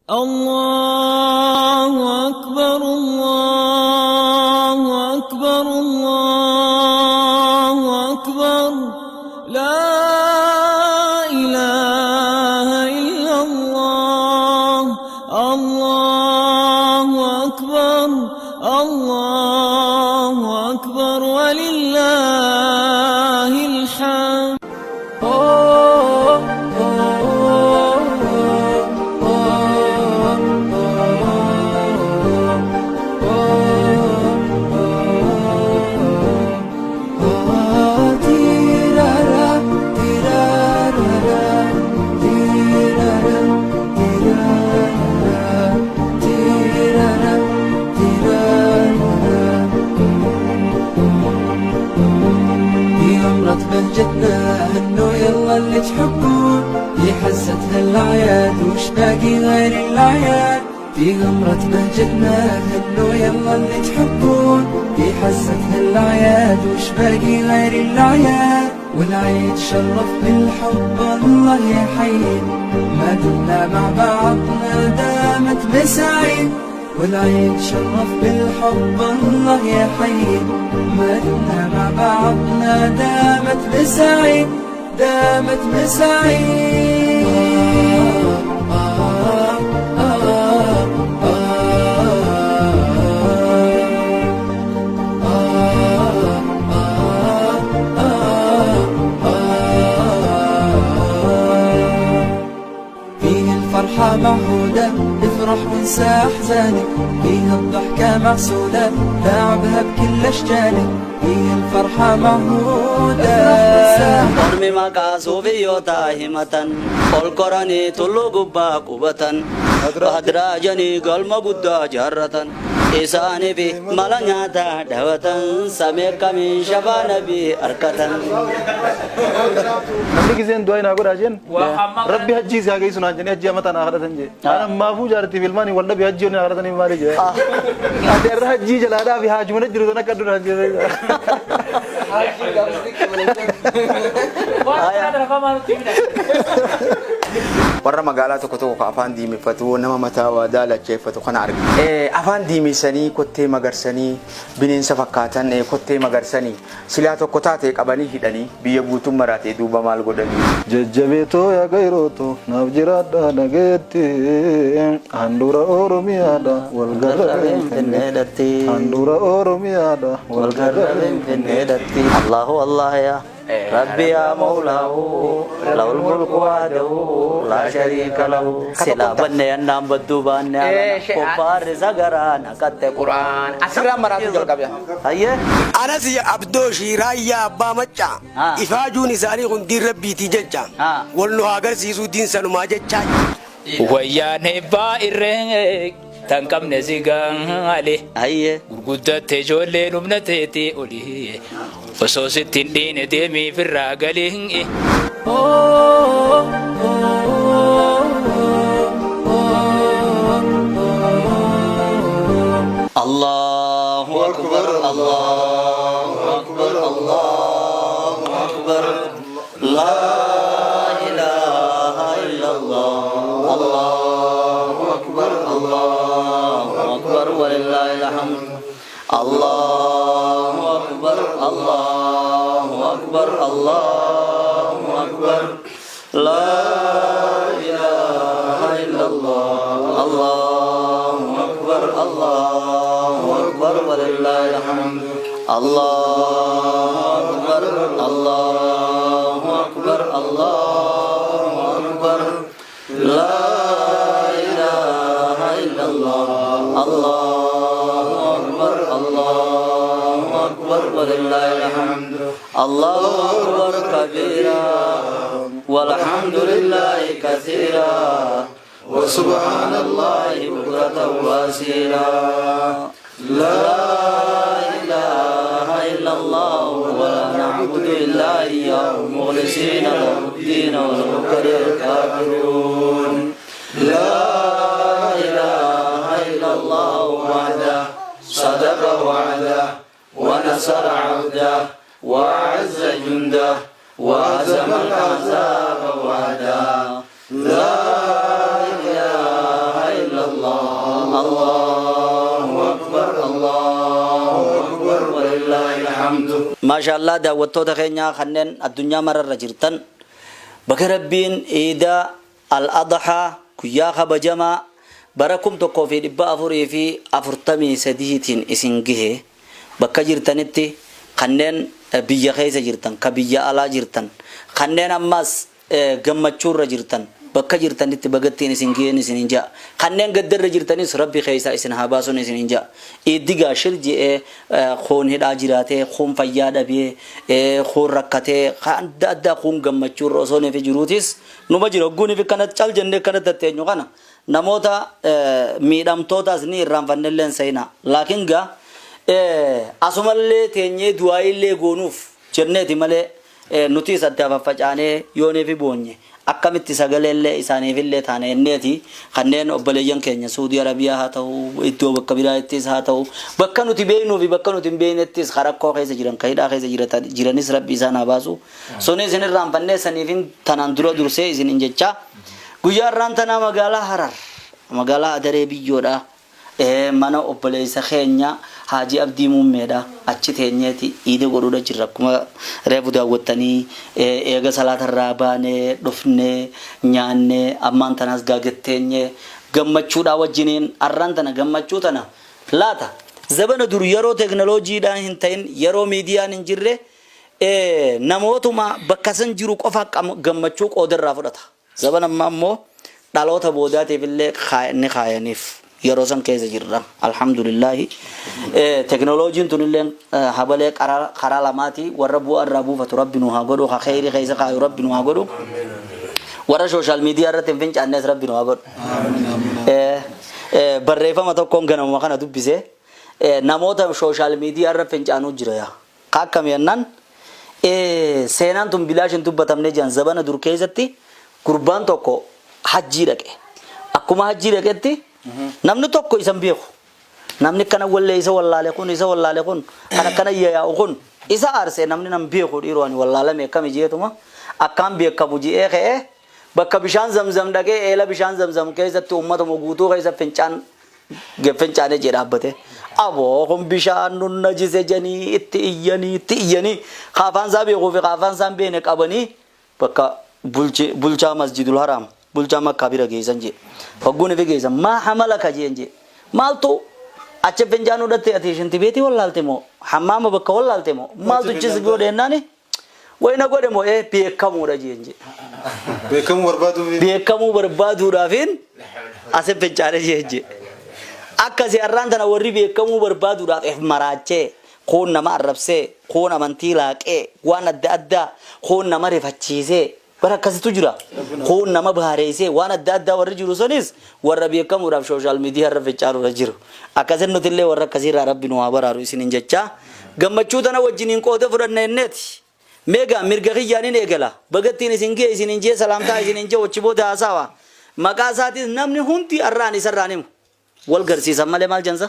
الله أكبر الله أكبر الله أكبر لا إله إلا الله الله أكبر الله أكبر ولله الحمد بهجتنا انه يلا اللي تحبون في حزتها الاعياد وش باقي غير الاعياد في غمرة بهجتنا انه يلا اللي تحبون في حزتها الاعياد وش باقي غير الاعياد والعيد شرف بالحب الله يحيي ما دمنا مع بعضنا دامت بسعيد والعيد شرف بالحب الله يحيي ما دمنا مع بعضنا دامت بسعيد دامت بسعيد فيه الفرحة معهودة افرح وانسى احزانك فيه الضحكة معسولة لاعبها بكل اشجانك فيه الفرحة معهودة Ormi maqaa suufiyyootaa himatan ol koranii tulluu gubbaa qubatan hadraajanii galma guddaa jaarratan isaaniif mala nyaataa dhawatan samee kamiin shafaa nabii harkatan. Namni giseen du'aa hin godhaa jeen rabbi hajjii isaa geessu naan jennee hajjii amataan haadhatan jee ana maafuu jaartii filmaanii wal dhabii hajjii onni haadhatanii maali jee ati irra hajjii jalaadhaa fi haajumana jiru sana akka duraan jee warra magaalaa tokko tokko afaan diimeffatu nama mataa waa daalacheeffatu kana arga afaan diimessanii kottee magarsanii bineensa fakkaatan kottee magarsanii silaa tokko taatee qabanii hidhanii biyya guutuun maraatee duuba maal godhanii jajjabeetoo yaa gayrooto naaf jiraadha dhageetti handhuura oromiyaadha walgarra finfinneedhatti handhuura oromiyaadha walgarra finfinneedhatti Allahu Allah yaa ربي يا مولاه له الملك وحده لا شريك له سلا بني النام بدوبان كبار زغران قد قران asirraa maraatu jalqabe هيا أنا سي عبدو شيرايا أبا مچا إفاجون إساني غندير ربي تيجا والله أگر سيسو دين سنو ما جچا ويانه بائرين تنكم نزيغان عليه هيا غرغدة تجولي نمنتيتي أولي وصوصتين دين ديمي في الراقلين الله أكبر الله أكبر الله أكبر لا إله إلا الله الله أكبر الله أكبر ولله الحمد الله أكبر الله أكبر الله أكبر لا إله إلا الله الله أكبر الله أكبر ولله الحمد الله أكبر الله أكبر الله أكبر لا إله إلا الله الله أكبر الله أكبر ولله الحمد الله أكبر كبيرا والحمد لله كثيرا وسبحان الله بكرة وأصيلا لا إله إلا الله ولا نعبد إلا إياه مخلصين له الدين ولو كره الكافرون لا إله إلا الله وحده صدق وعده ونصر عبده وأعز جنده وهزم الأحزاب وحده لا إله الله أكبر الله أكبر ولله الحمد ما شاء الله دعوتو تخينيا خنن الدنيا مرر جرتن بكربين إيدا الأضحى كيا خبجما بركم تقوفي دبا أفوري في أفرتمي سديتين إسنجه بكجرتنتي خنن بيا خيس جرتن كبيا على جرتن خنن أماس جمّچور جرتن bakka jirtanitti bagattiin isin geen isin inja kanneen gaddarra jirtanis rabbi khaysa isin habaasun isin inja iddiga shirji khoon hidhaa jiraate khoon fayyaa dhabee khoon rakkatee adda addaa khoon gammachuu rosoonee fi jiruutis numa jira ogguun fi kana cal jennee kana tatteenyu kana namoota miidhamtootaas ni irraanfannelleen sayna laakiin gaa asumallee teenyee du'aayillee goonuuf jenneeti malee nuti saddaa faffacaanee yoonee fi boonye akkamitti sagaleellee isaaniifillee taane enneeti kanneen obboleeyyan keenya Saudi Arabiyaa haa ta'u iddoo bakka biraattis haa ta'u bakka nuti beeknuu fi bakka nuti hin beeknettis harakkoo keessa jiran kaayidhaa keessa jiranis rabbi isaan haa baasu sonis isin irraanfannee saniifin tanaan dura dursee isin hin jecha guyyaa irraan tanaa magaalaa Harar magaalaa Adaree biyyoodha mana obboleessa keenya Haji Abdii Muummeedha achi teenyeeti iidee godhuudha jirra akkuma reefu daawwattanii eega salaatarraa baanee dhufnee nyaannee ammaan tanas gaagetteenye gammachuudha wajjiniin arraan tana gammachuu tana laata zabana dur yeroo teknooloojiidhaan hin ta'in yeroo miidiyaan hin jirre namootuma bakka san jiru qofa gammachuu qoodarraa fudhata zabana ammaa immoo dhaloota boodaatiif illee ni kaayaniif yeroo san keessa jirra alhamdulillah teknooloojiin tunillee habalee karaa lamaati warra bu'aa irraa buufatu rabbi nu haa godhu haa khayrii keessa kaayu rabbi nu haa godhu warra social media irratti hin fincaannes rabbi nu haa godhu barreeffama tokkoon ganamuma kana dubbise namoota social media irra fincaanuu jira yaa akkam yennaan seenaan tun bilaashin dubbatamne jiran zabana dur keessatti gurbaan tokko hajjii dhaqe akkuma hajjii dhaqetti namni tokko isan beeku namni kana wallee isa wallaale kun kana kana yaa'u kun isa aarse namni nam beeku dhiironi wallaalame kam jeetuma akkam beekamu jee ka'e bakka bishaan zamzam dhaqee eela bishaan zamzam keessatti ummata guutuu keessa fincaane jee dhaabbate aboo kun bishaan nun najise janii itti iyyanii qaafaan isaa beekuu fi qaafaan isaa beene qabanii bakka bulchaa masjidul haram bulchaa makkaa bira geessan jee fagguun fi geessan maa hamalaka jeen jee maaltu acha fincaanuu dhatte ati shinti beetii wallaalte moo hammaama bakka wallaalte moo maaltu chis godheennaani wayna godhe moo beekamuudha jeen jee beekamuu barbaaduudhaafin ase fincaane jeen jee akkasi arraan tana warri beekamuu barbaaduudhaaf maraachee koon nama arrabsee koon amantii laaqee waan adda addaa koon nama rifachiisee barakasitu jira koon nama baareesee waan adda addaa warri jiru sanis warra beekamuudhaaf social media irra fincaanuu jiru akkasin nuti illee warra akkasiirraa rabbi nu haa baraaru isinin jecha gammachuu tana wajjiniin qooda fudhanna enneeti meegaa mirga kiyyaaniin eegala bagattiin isin gee isinin jee salaamtaa isinin jee wachi booda haasawa maqaa isaatis namni hundi arraan isarraan himu wal garsiisan malee maal jansa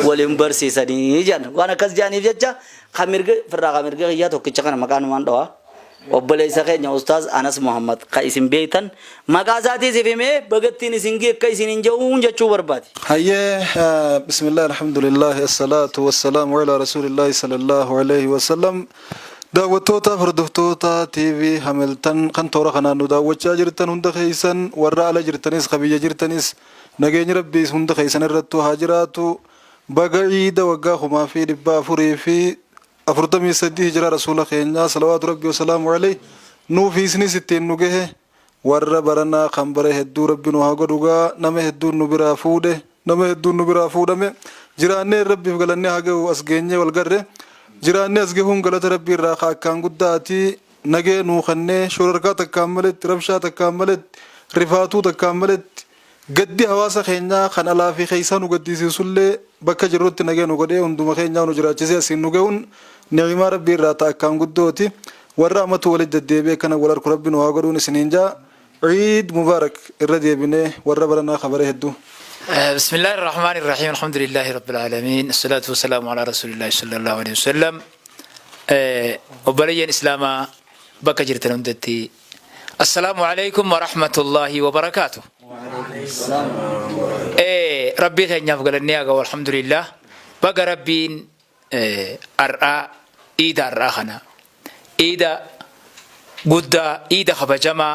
waliin barsiisanii jan waan akkas jaaniif jecha kamirga firraa kamirga kiyyaa tokkicha kana maqaanumaan dhawaa obboleessa keenya ustaaz Anas Muhammad ka isin beektan maqaa isaatis ifimee bagattiin isin gee akka isinin je'uun jechuu barbaade hayyee bismillah alhamdulillah assalatu wassalamu ala rasulillah sallallahu alaihi wasallam daawwattoota hordoftoota TV Hamilton kan toora kanaan nu daawwachaa jirtan hunda keessan warra ala jirtanis qabiyya jirtanis nageenyi rabbii hunda keessan irratti haa jiraatu baga ciida waggaa 1443 hijira rasuula keenya salawaatu rabbi wasalaamu alayhi nuuf isinis ittiin nu gahe warra baranaa kan bare hedduu rabbi nu haa godhugaa nama hedduun nu biraa fuudhe nama hedduun nu biraa fuudhame jiraannee rabbiif galannee haa gahu as geenyee wal garre jiraannee as gahuun galata rabbii irraa akkaan guddaati nagee nuu kannee shororkaa takkaan maletti rabshaa takkaan maletti rifaatuu takkaan maletti gaddi hawaasa keenyaa kan alaa fi keessaa nu gaddisiisullee bakka jirrutti nagee nu godhee hunduma keenyaa nu jiraachisee asiin nu gahuun ni'imaa rabbii irraa akkaan guddooti warra amatu walitti deddeebi'ee kana wal harku rabbi nu haa godhuun isiniin jaa ciid mubaarak irra deebinee warra baranaa kabare hedduu بسم الله الرحمن الرحيم الحمد لله رب العالمين الصلاة والسلام على رسول الله صلى الله عليه وسلم وبريا إسلاما بك جرتنا ندتي السلام عليكم ورحمة الله وبركاته. ربي خير قال النياقة والحمد لله. بقى ربين أرآ إيدا الراخنا إيدا قدا إيدا خبجما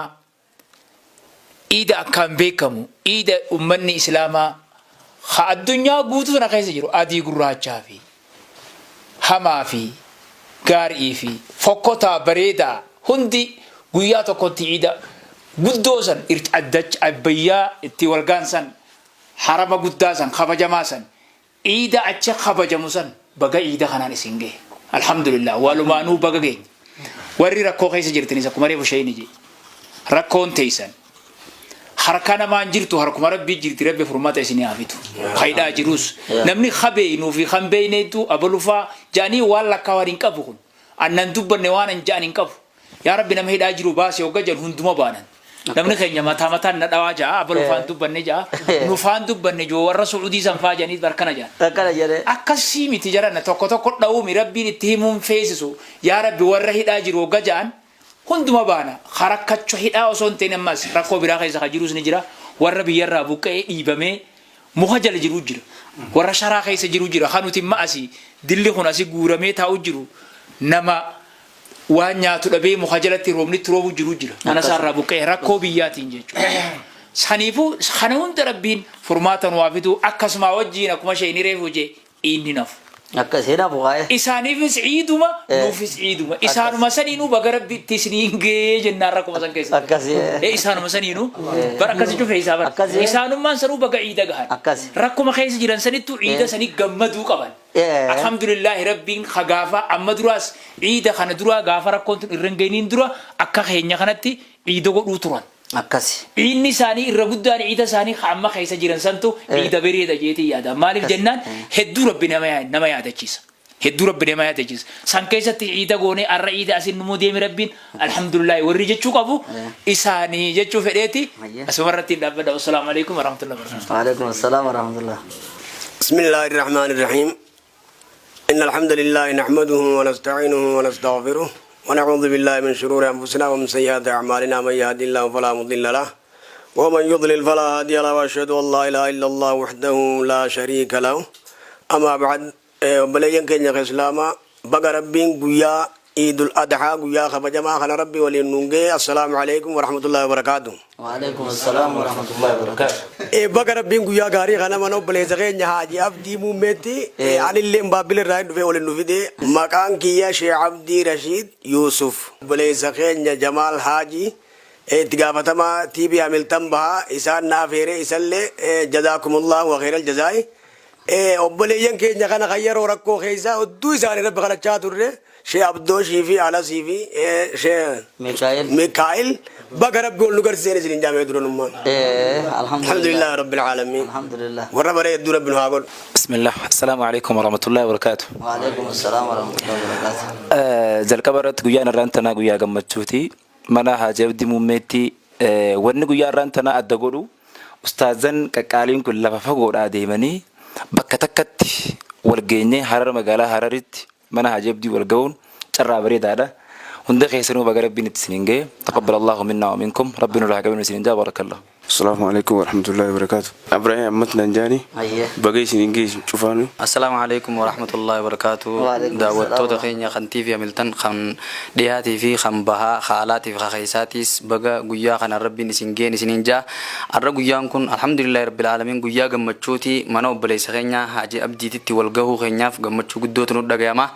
إيدا أكام بيكمو إيدا أمني إسلاما خا الدنيا قوتو نقيس جيرو أدي قراجا في هما في غارئي في فقطا بريدا هندي قياتو كنت إيدا قدوسا إرتعدج أبيا اتوالغانسا حرم قداسا خبجماسا إيدا أتش خبجموسا بقى إيدا خنان سنجي الحمد لله والمانو بقى جين وري ركو خيس جرتني سكو مريفو شيني جي ركون تيسن حركانا ما انجرتو حركو مربي جرتي ربي فرماتا سيني عفيتو خيدا جروس نمني خبينو في خنبينيتو أبلوفا جاني والا كوارين كفوكن أنن دوبا نوانا جانين كفو يا ربي نمهي داجرو باسي وقجل هندوما بانا نمني خينيا متا ندوا جا أبلوفان دوبا نجا نفان دوبا نجو ورا سعودي سنفا جاني بركنا جان أكسي متجرنا توكو توكو داومي ربي نتهمون فيسسو يا ربي ورا هداجرو وقجان هندوما بانا خركتشو هدا وصون تينماس ركو برا خيسا خجروس نجرا ورا بيرا بوكاي إيبامي مخجل جرو جرا ورا شرا خيسا جرو جرا خانو تماسي دلي خناسي غورامي تاو جرو نما وانيا تلبي مخجلتي رومني تروبو جرو جرا أنا سارا بوكاي ركو بياتين جيجو سانيفو خانون تربين فرماتا وافدو أكسما وجينا كما شيني ريفو جي إني نف أكسينا بوغاية إسانيفس عيدوما نوفس عيدوما إسانوما سنينو بغرب تسنينجي جنة ركوما سنكيس أكسي إسانوما سنينو برأكسي جو فيسا بر إسانوما سنو بغا عيدا غهان أكسي ركوما خيس جيران سنتو عيدا سني غمدو قبان الحمد لله ربين خغافا أما دراس عيدا خانا دروا غافا ركونتو إرنجينين دروا أكا خينيا خانتي عيدا قد روتران أكسي إني ساني الرجودان عيدا ساني خامة خيسة جيران سنتو عيدا بريدا جيتي يادا مالك جنان هدو ربنا ما يادا كيس هدو ربنا ما يادا كيس سانكيسة عيدا غوني أرى عيدا أسين نمو ديم ربين الحمد لله ورجع شو كابو إساني جتشو فريتي أسمرتي دابا والسلام عليكم ورحمة الله وبركاته. وعليكم السلام ورحمة الله. بسم الله الرحمن الرحيم. إن الحمد لله نحمده ونستعينه ونستغفره ونعوذ بالله من شرور أنفسنا ومن سيئات أعمالنا من يهد الله فلا مضل له ومن يضلل فلا هادي له وأشهد أن لا إله إلا الله وحده لا شريك له أما بعد بلين كن إسلاما بقى ربين قيا عيد الأضحى قيا خبجما خنا ربي ولينونجي السلام عليكم ورحمة الله وبركاته. وعليكم السلام ورحمة الله وبركاته. بقى ربين قيا غاري خنا منو بليزغين حاجي أبدي مومتي عن اللي مبابل الرايد في ولينو فيدي مكان كيا شيخ عبدي رشيد يوسف بليزغين جمال حاجي تجافتما تيبي عملتم بها إسان نافيري إسالة جزاكم الله وخير الجزاء. أبليين كي نخنا خير وركو خيزا ودو إسان رب خنا تشاتور شيخ عبدو شيفي على سيفي شيخ ميكائيل بقى رب قول نقر سيني سنين جامعة درون الحمد لله رب العالمين الحمد لله ورب يدو رب نهاقول. بسم الله السلام عليكم ورحمة الله وبركاته. وعليكم السلام ورحمة الله وبركاته. زل كبرت قيان رانتنا قيا قمتشوتي منا هاجب دي مومتي ون قيا رانتنا أدقولو أستاذن كقالين كل ففقور آديماني بكتكت والجيني حرر مقالة حررت منا هاجب دي والجون ترى بريد هذا هندق يسنو بقرب بين السنين تقبل الله منا ومنكم ربنا الله قبل السنين بارك الله. السلام عليكم ورحمة الله وبركاته. أبراهيم أمتنا نجاني. بقي سنينجي شوفاني. السلام عليكم ورحمة الله وبركاته. دعوة تودخين يا خنتي في ملتن خن دياتي في خن بها خالاتي في خيساتيس بقى جويا خن ربي نسنجي نسنجا الرب جويا كن الحمد لله رب العالمين جويا جمتشوتي منو بليس خينيا حاجة أبدي تتي والجو خينيا في جمتشو قدوت نود دعيما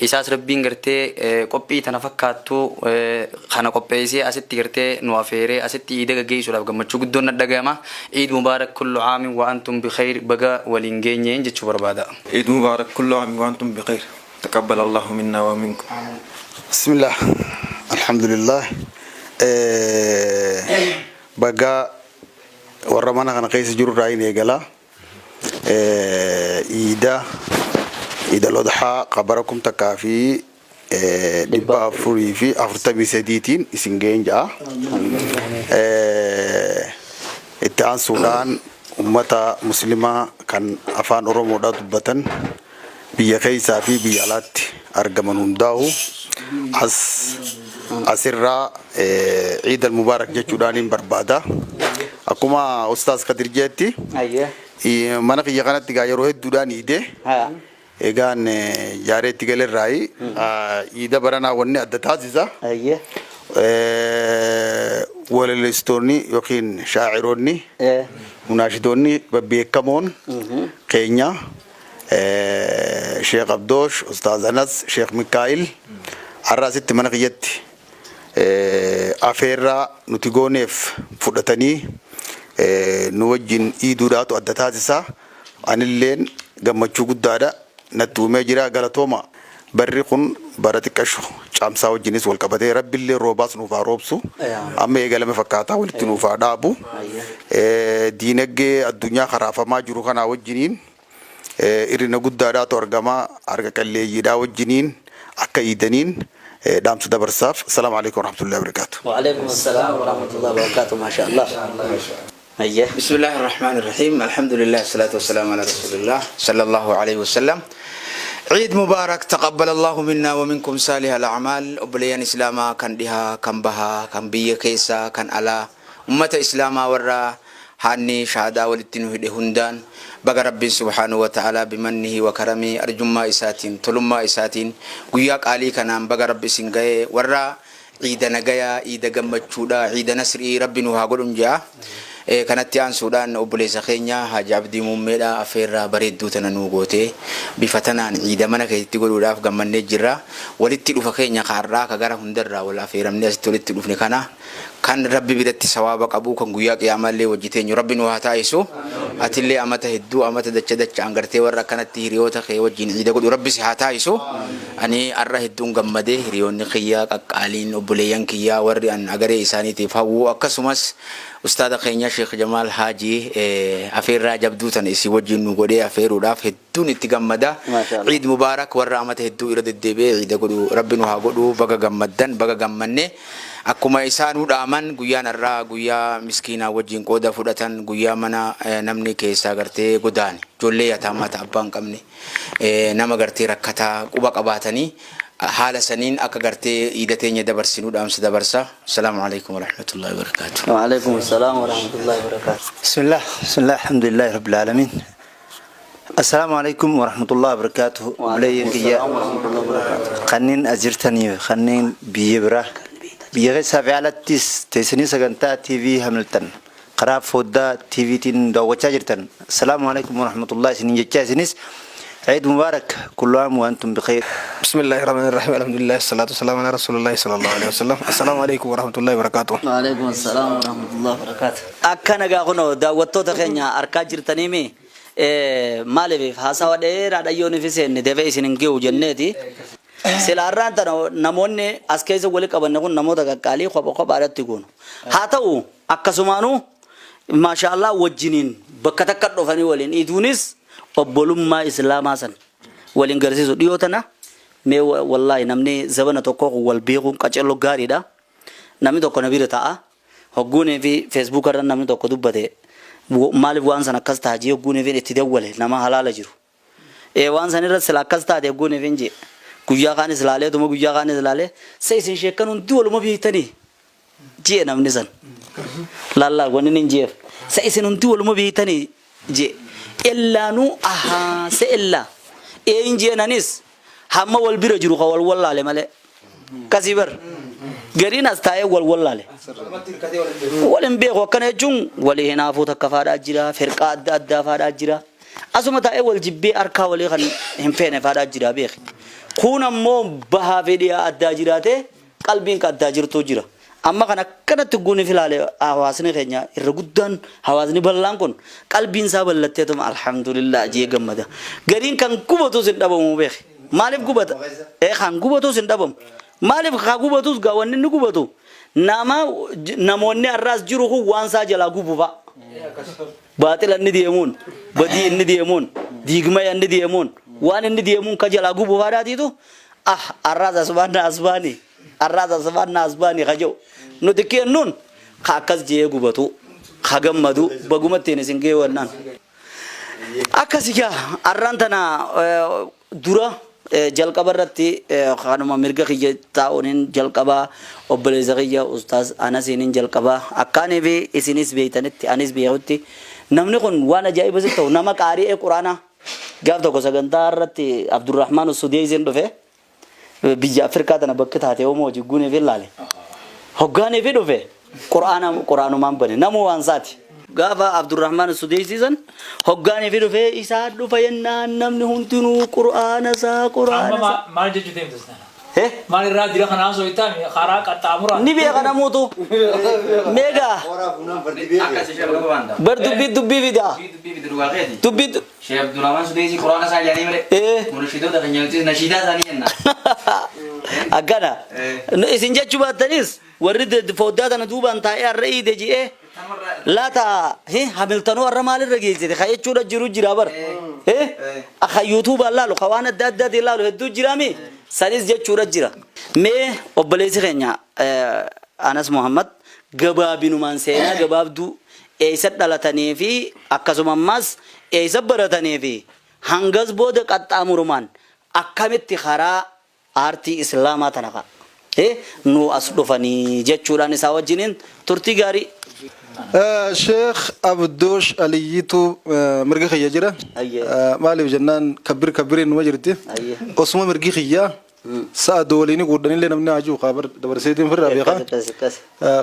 إساس ربي نقرتي كوبي تنافكاتو خنا كوبيسي أسيت تقرتي نوافيري أسيت إيدك جيسو لا جمتشو دون الدجامة عيد مبارك كل عام وأنتم بخير بقى ولينجين جتشو بربادا. عيد مبارك كل عام وأنتم بخير تقبل الله منا ومنكم. بسم الله الحمد لله. بقى ورمانا كان قيس جرو راين يجلا إذا الأضحى قبركم تكافي دبا أفري في أفرتبي سديتين إسنجين جا إتان سودان أمتا مسلمة كان أفان أورومو دا دبتن بيا كيسا في بيالات أرجمن هنداو as asirraa Eid al-Mubarak jechuudhaan barbaada. Akkuma Ustaaz Kadir jeetti mana kiyya kanatti gaa yeroo hedduudhaan iidee egaan jaareetti galerraayi iida baranaa wanni adda taasisa. Walalistoonni yookiin shaaciroonni munaashidoonni babbeekamoon keenya Sheekh Abdoosh, Ustaaz Anas, Sheekh Mikaa'il har'aasitti mana kiyyatti afeerraa nuti gooneef fudhatanii nu wajjin iiduudhaatu adda taasisa. Anilleen gammachuu guddaadha natti uumee jira. Galatooma barri kun bara xiqqashu caamsaa wajjinis wal qabatee rabbillee roobaas nuuf haa roobsu. Amma eegalame fakkaataa walitti nuuf haa dhaabu. Diinagdee addunyaa karaafamaa jiru kanaa wajjiniin irrina guddaadhaatu argama. Harka qalleeyyiidhaa wajjiniin akka iidaniin dhaamsa dabarsaaf. Assalaamu alaikum warahmatullahi wabarakatuh. Wa alaikum assalam warahmatullahi wabarakatuh. Masha Allah. بسم الله الرحمن الرحيم الحمد لله والصلاة والسلام على رسول الله صلى الله عليه وسلم. عيد مبارك تقبل الله منا ومنكم صالح الأعمال. أبليان إسلاما كان دها كان بها كان بيه كيسا كان على أمة إسلاما ورا هاني شهادة ولتنه هندان بقى رب سبحانه وتعالى بمنه وكرمه أرجما إساتين تلما إساتين قياك علي كنام بقى رب سنجاي ورا عيد نجايا عيد جمع شودا عيد نسري ربنا هاقولون جا kanatti aansuudhaan obboleessa keenya Haji Abdii Muummeedha afeerraa bareedduu tana nuu goote bifa tanaan ciida mana keessatti godhuudhaaf gammannee jirra. Walitti dhufa keenya kaarraa ka gara hundarraa wal afeeramnee asitti walitti dhufne kana kan rabbi biratti sawaaba qabu kan guyyaa qiyaamallee wajjiteenyu rabbi nu haa taasisu. Atillee amata hedduu amata dacha angartee warra akkanatti hiriyoota kee wajjin ciida godhu rabbi si haa taasisu. Ani arra hedduun gammadee hiriyoonni kiyyaa qaqqaaliin obboleeyyan kiyyaa warri an agaree isaaniitiif hawwuu akkasumas Ustaada keenya Sheekh Jamaal Haji afeerraa jabduu tan isii wajjin nu godhee afeeruudhaaf hedduun itti gammada. Ciid Mubaarak warra amata hedduu irra deddeebi'ee ciida godhu rabbi nu haa godhu baga gammaddan baga gammanne. Akkuma isaanuu dhaaman guyyaan irraa guyyaa miskiinaa wajjin qooda fudhatan guyyaa mana namni keessaa gartee godaane ijoollee yataamaa abbaan qabne nama gartee rakkataa quba qabaatanii حال سنين أكغرتي إذا تيجي دبر سنود أمس دبر سا. السلام عليكم ورحمة الله وبركاته. وعليكم السلام ورحمة الله وبركاته. بسم الله الحمد لله رب العالمين. السلام عليكم ورحمة الله وبركاته. وعليكم السلام ورحمة الله وبركاته. خنين أزرتني خنين بيبرة بيجي سافعلت تسني سجنتا تي في هملتن قراب فودا تي في تين دوّتشا جرتن. السلام عليكم ورحمة الله سنين جتشا سنيس. عيد مبارك كل عام وأنتم بخير. بسم الله الرحمن الرحيم الحمد لله الصلاة والسلام على رسول الله صلى الله عليه وسلم. السلام عليكم ورحمة الله وبركاته. وعليكم السلام ورحمة الله وبركاته. أكنا قاعدون دعوتو تخينيا أركاجر تنيمي مالي في حاسة ودير على يوني في سن دفع سننجيو جنتي سلاران تنا نموني أسكيز ولك أبنكون نموذج كالي خب عادت تكون هاتو أكسمانو ما شاء الله وجنين بكتكت رفاني ولين إدونيس obbolummaa islaamaa san waliin garsiisu dhiyootana mee wallahi namni zabana tokko wal beekuun qacello gaariidha. Namni tokko na bira ta'a hogguunee fi Facebook irra namni tokko dubbate maaliif waan san akkas taajii hogguunee fi itti dawwale nama halaala jiru. Waan san irra sila akkas taate hogguunee fi inje guyyaa kaan islaalee tuma guyyaa kaan islaalee sa isin sheekkan hundi waluma beektanii jee namni san laallaa wanni nin jeef sa isin hundi waluma beektanii jee. إلا نو أها سإلا إنجي نانيس هم والبير جرو خوال والله على ملء كسيبر قرين أستاي والله عليه ولن بيغ وكان يجون ولي هنا فوت كفار أجرا فرقة أدى فار أجرا أسمع تاي والجبي أركا ولي خن هم فين فار أجرا بيغ خونا مو بها فيديا أدى أجراته قلبين كأدى أجرتو جرا أما كنا تقولي في العالم أواسني خينيا الرجودان أواسني بلانكون قلبين سابل لتيتم الحمد لله جيه جمدا قرين كان كوبتو سندابم مبيخ مالف كوبت خان كوبتو سندابم مالف خاكوبتو سجاوانين نكوبتو نما نموني الراس جروه وانسا جلا كوبوا باطل النديمون بدي النديمون ديجما النديمون وان النديمون كجلا كوبوا هذا الراس أسباني الراس أسباني خجو نودكي نون خاكس جيه غبطو خاجم مدو بقومتين سنجي ونان أكاسيا أرانتنا دورا jalqaba irratti kanuma mirga kiyya taa'uuniin jalqabaa obboleessa kiyya ustaas Anasiiniin jalqabaa akkaanii fi isinis beeytanitti anis beekutti namni kun waan ajaa'iba si ta'u nama qaari'ee quraanaa gaaf tokko sagantaa irratti Abdurrahmaan Sudeesiin dhufe biyya Afrikaa tana bakka taatee homoo jigguunii fi ilaale hoggaanii fi dhufe quraanumaan bane namu waan saati. Gaafa Abdurrahmaan Sudeesiisan hoggaanii fi dhufe isaa dhufa yennaan namni hundinuu quraana isaa quraana isaa. Maal jechuu deemtas nana? Maal irraa dira kanaa osoo itti karaa qaxxaamuraa? Ni beeka namuutu. Meegaa. Bar dubbii fidaa. Dubbii. Sheekh Abdurrahmaan Sudeesii quraana isaa jaanii malee. Murashidoota kan nyaatis nashiidaa isaanii jenna. Akkana. Isin jechuu baattanis warri foddaa tana duubaan taa'ee har'a iide ji'ee. Laata hamiltanoo har'a maalirra geessite ka jechuudha jiru jira bar. Akka yuutuubaan laalu ka waan adda addaatiin laalu hedduu jiraami. Sanis jechuudha jira. Mee obboleessi keenya Anas Muhammad gabaabinumaan seenaa gabaabduu eessa dhalatanii fi akkasuma ammas eessa baratanii fi hangas booda qaxxaamurumaan akkamitti karaa aartii islaamaa tana ka'a. Nu as dhufanii jechuudhaan isaa wajjiniin turtii gaarii. Sheekh Abdoosh Aliyyiitu mirga kiyya jira. Maaliif jennaan kabbiriin numa jirti. Osuma mirgi kiyyaa sa'a dooliini guudhanillee namni hajuu qaabar dabarseetiin firraa beekaa.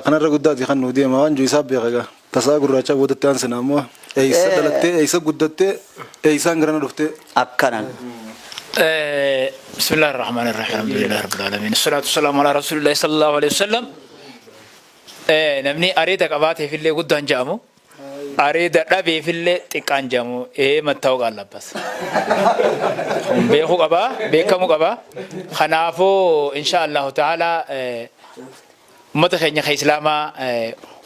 Kanarra guddaati kan nu deema waan isaa beeka gaa. Tasaa gurraacha boodatti aansina ammoo eeysa dhalattee eeysa guddattee eeysaan garana dhuftee. Akkanan. بسم الله الرحمن الرحيم الحمد لله رب العالمين الصلاة والسلام على رسول الله صلى الله عليه وسلم namni areeda qabaatee fillee guddaan jaamu areeda dhabee fillee xiqqaan jaamu mattaa'uu qaallabas beekuu qabaa beekamuu qabaa kanaafuu insha allahu ta'ala ummata keenya ka islaamaa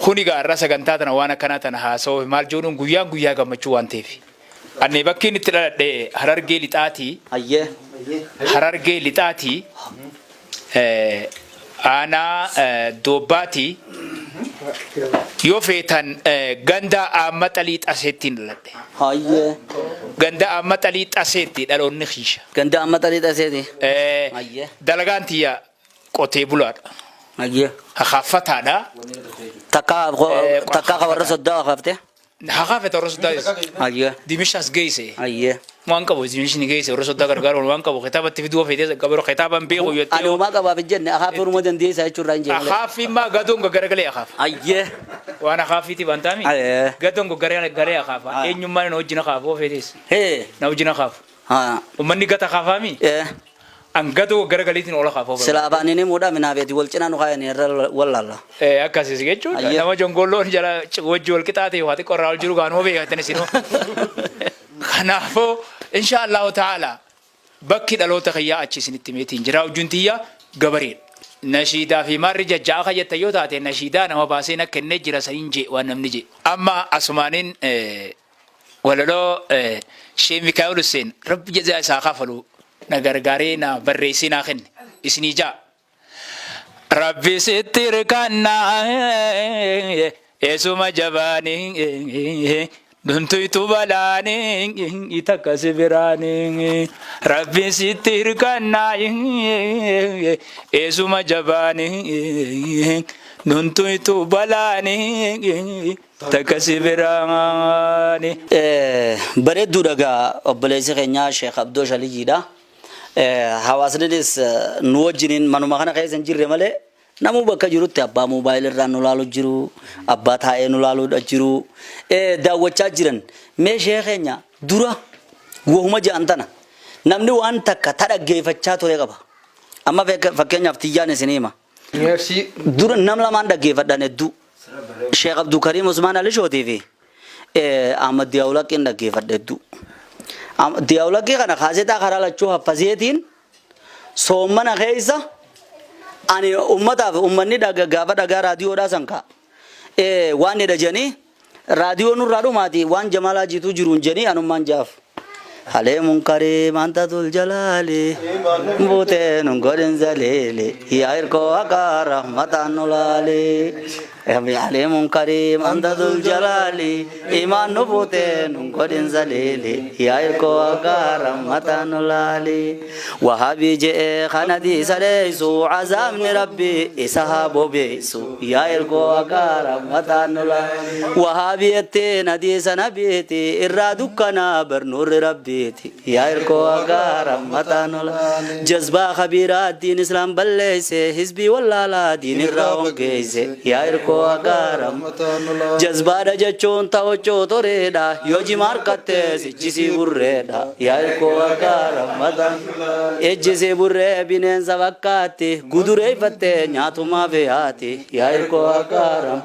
hunigaa irra sagantaa tana waan akkanaa tana haasa'u maal jedhuun guyyaa gammachuu waan ta'eef ani bakkiin itti dhaladhe harargee lixaatii harargee lixaatii aanaa Dobbaatii yoo feetan ganda amma xalii xaseettiin dhaladhe. Ganda amma xalii xaseetti dhaloonni xiisha. Ganda amma xalii xaseetti. Dalagaan tiyya qotee bulaadha. Hakaffataadha. Takkaa warra soddaa hakaafte. Hakaafete warra soddaa. Dimishaas geesse. Waan qabu dimishni geesse warra soddaa gargaaruun waan qabu kitaabatti fiduu feetee qabaroo kitaaban beeku yottee. Ani uumaa qabaaf jenne akaafi ormoo dandeessaa jechuudha hin jenne. Akaafi immoo gadoon garagalee akaaf. Waan akaafiiti waan taami. Gadoon garagalee akaafa. Eenyummaan na wajjin akaafoo feetes. Na wajjin akaafu. Uummanni gata akaafaami. An gadoo garagaliitiin oola akaafoo. Sila afaaniin muudhaa minaabeeti wal cinaa nu kaayanii irra wallaalla. Akkasiis jechuudha. Nama jongolloon jala wajji wal qixaatee waati qorraa ol jiru gaanuma beekatan isinoo. Kanaafuu insha Allahu ta'ala bakki dhaloota kiyyaa achi isinitti meetiin jira hojjuntiyya gabareedha. Nashiidaa fi maarri jajjaa kayyata yoo taate nashiidaa nama baasee na kennee jira saniin jee waan namni jee. Amma asumaaniin walaloo Sheekh Mikaa'el Hussein rabbi jazaa isaa kafalu na gargaaree na barreessee naa kenne isinii jaa. Rabbi sitti hirkannaa eesuma jabaanii. Duntu itu balani itaka sibirani Rabbi sitti hirkannaa eesuma jabaani duntu itu balani itaka sibirani. Bareedduu dhagaa obboleessi keenyaa Sheekh Abdoosh Aliyyiidha. Hawaasnis nu wajjiniin manuma kana keessa hin jirre malee namu bakka jirutti abbaa moobaayilirraa nu laalu jiru abbaa taa'ee nu laaluudha jiru daawwachaa jiran meeshee keenya dura wahuma jedhan tana namni waan takka ta dhaggeeffachaa ture qaba amma fakkeenyaaf tiyyaan isin hima dura nam lamaan dhaggeeffadhan hedduu Sheekh Abduu Kariim Usmaan Alishootii fi Ahmad Diyaawulaqiin dhaggeeffadha hedduu Diyaawulaqii kana kaasetaa karaa lachuu haffaseetiin soommana keessa ani ummanni gaafa dhagaa raadiyoodhaa sanka waan jedhanii raadiyoon irraa dhumaati waan jamalaa jituu jiruun jedhanii anummaan jaaf halee munkaree maantatul jalaale buutee nun godhin zaleele yaa hirkoo akka rahmataan nolaale عليم كريم أنت ذو الجلال إيمان نبوتين قدن زليلي يا إلكو أكارم متان لالي وهابي جئ خندي سليسو عزام ربي إسحابو بيسو يا إلكو أكارم متان لالي وهابي التين دي سنبيتي إرادوكنا برنور ربيتي يا إلكو أكارم متان لالي جذبة خبيرات دين إسلام بلسي حزبي والله لا دين الراون كيسي يا إلكو أكارم جذبة جچون تاوچو توريدا يوجي ماركتة سيجسي بريدا يا إلكو أكارم متان إجسي بري بينين سوكاتي قدري فتة نياتو ما فياتي يا إلكو أكارم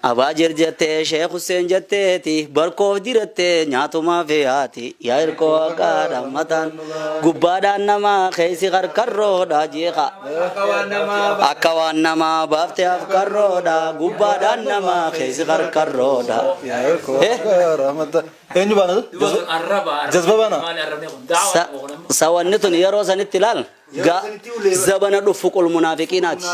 أبا جرجتة شيخ حسين جتتي بركو ديرتة نياتو ما فياتي يا إلكو أكارم متان قبادا نما خيسي غر كرودا جيخا أكوان نما بافتي أفكرودا قبادا نما خيسي غر كرودا يا إلكو أكارم متان eenyu baana jazba baana sawannitun yeroo sanitti ilaal zabana dhufu qul munaafiqiinaati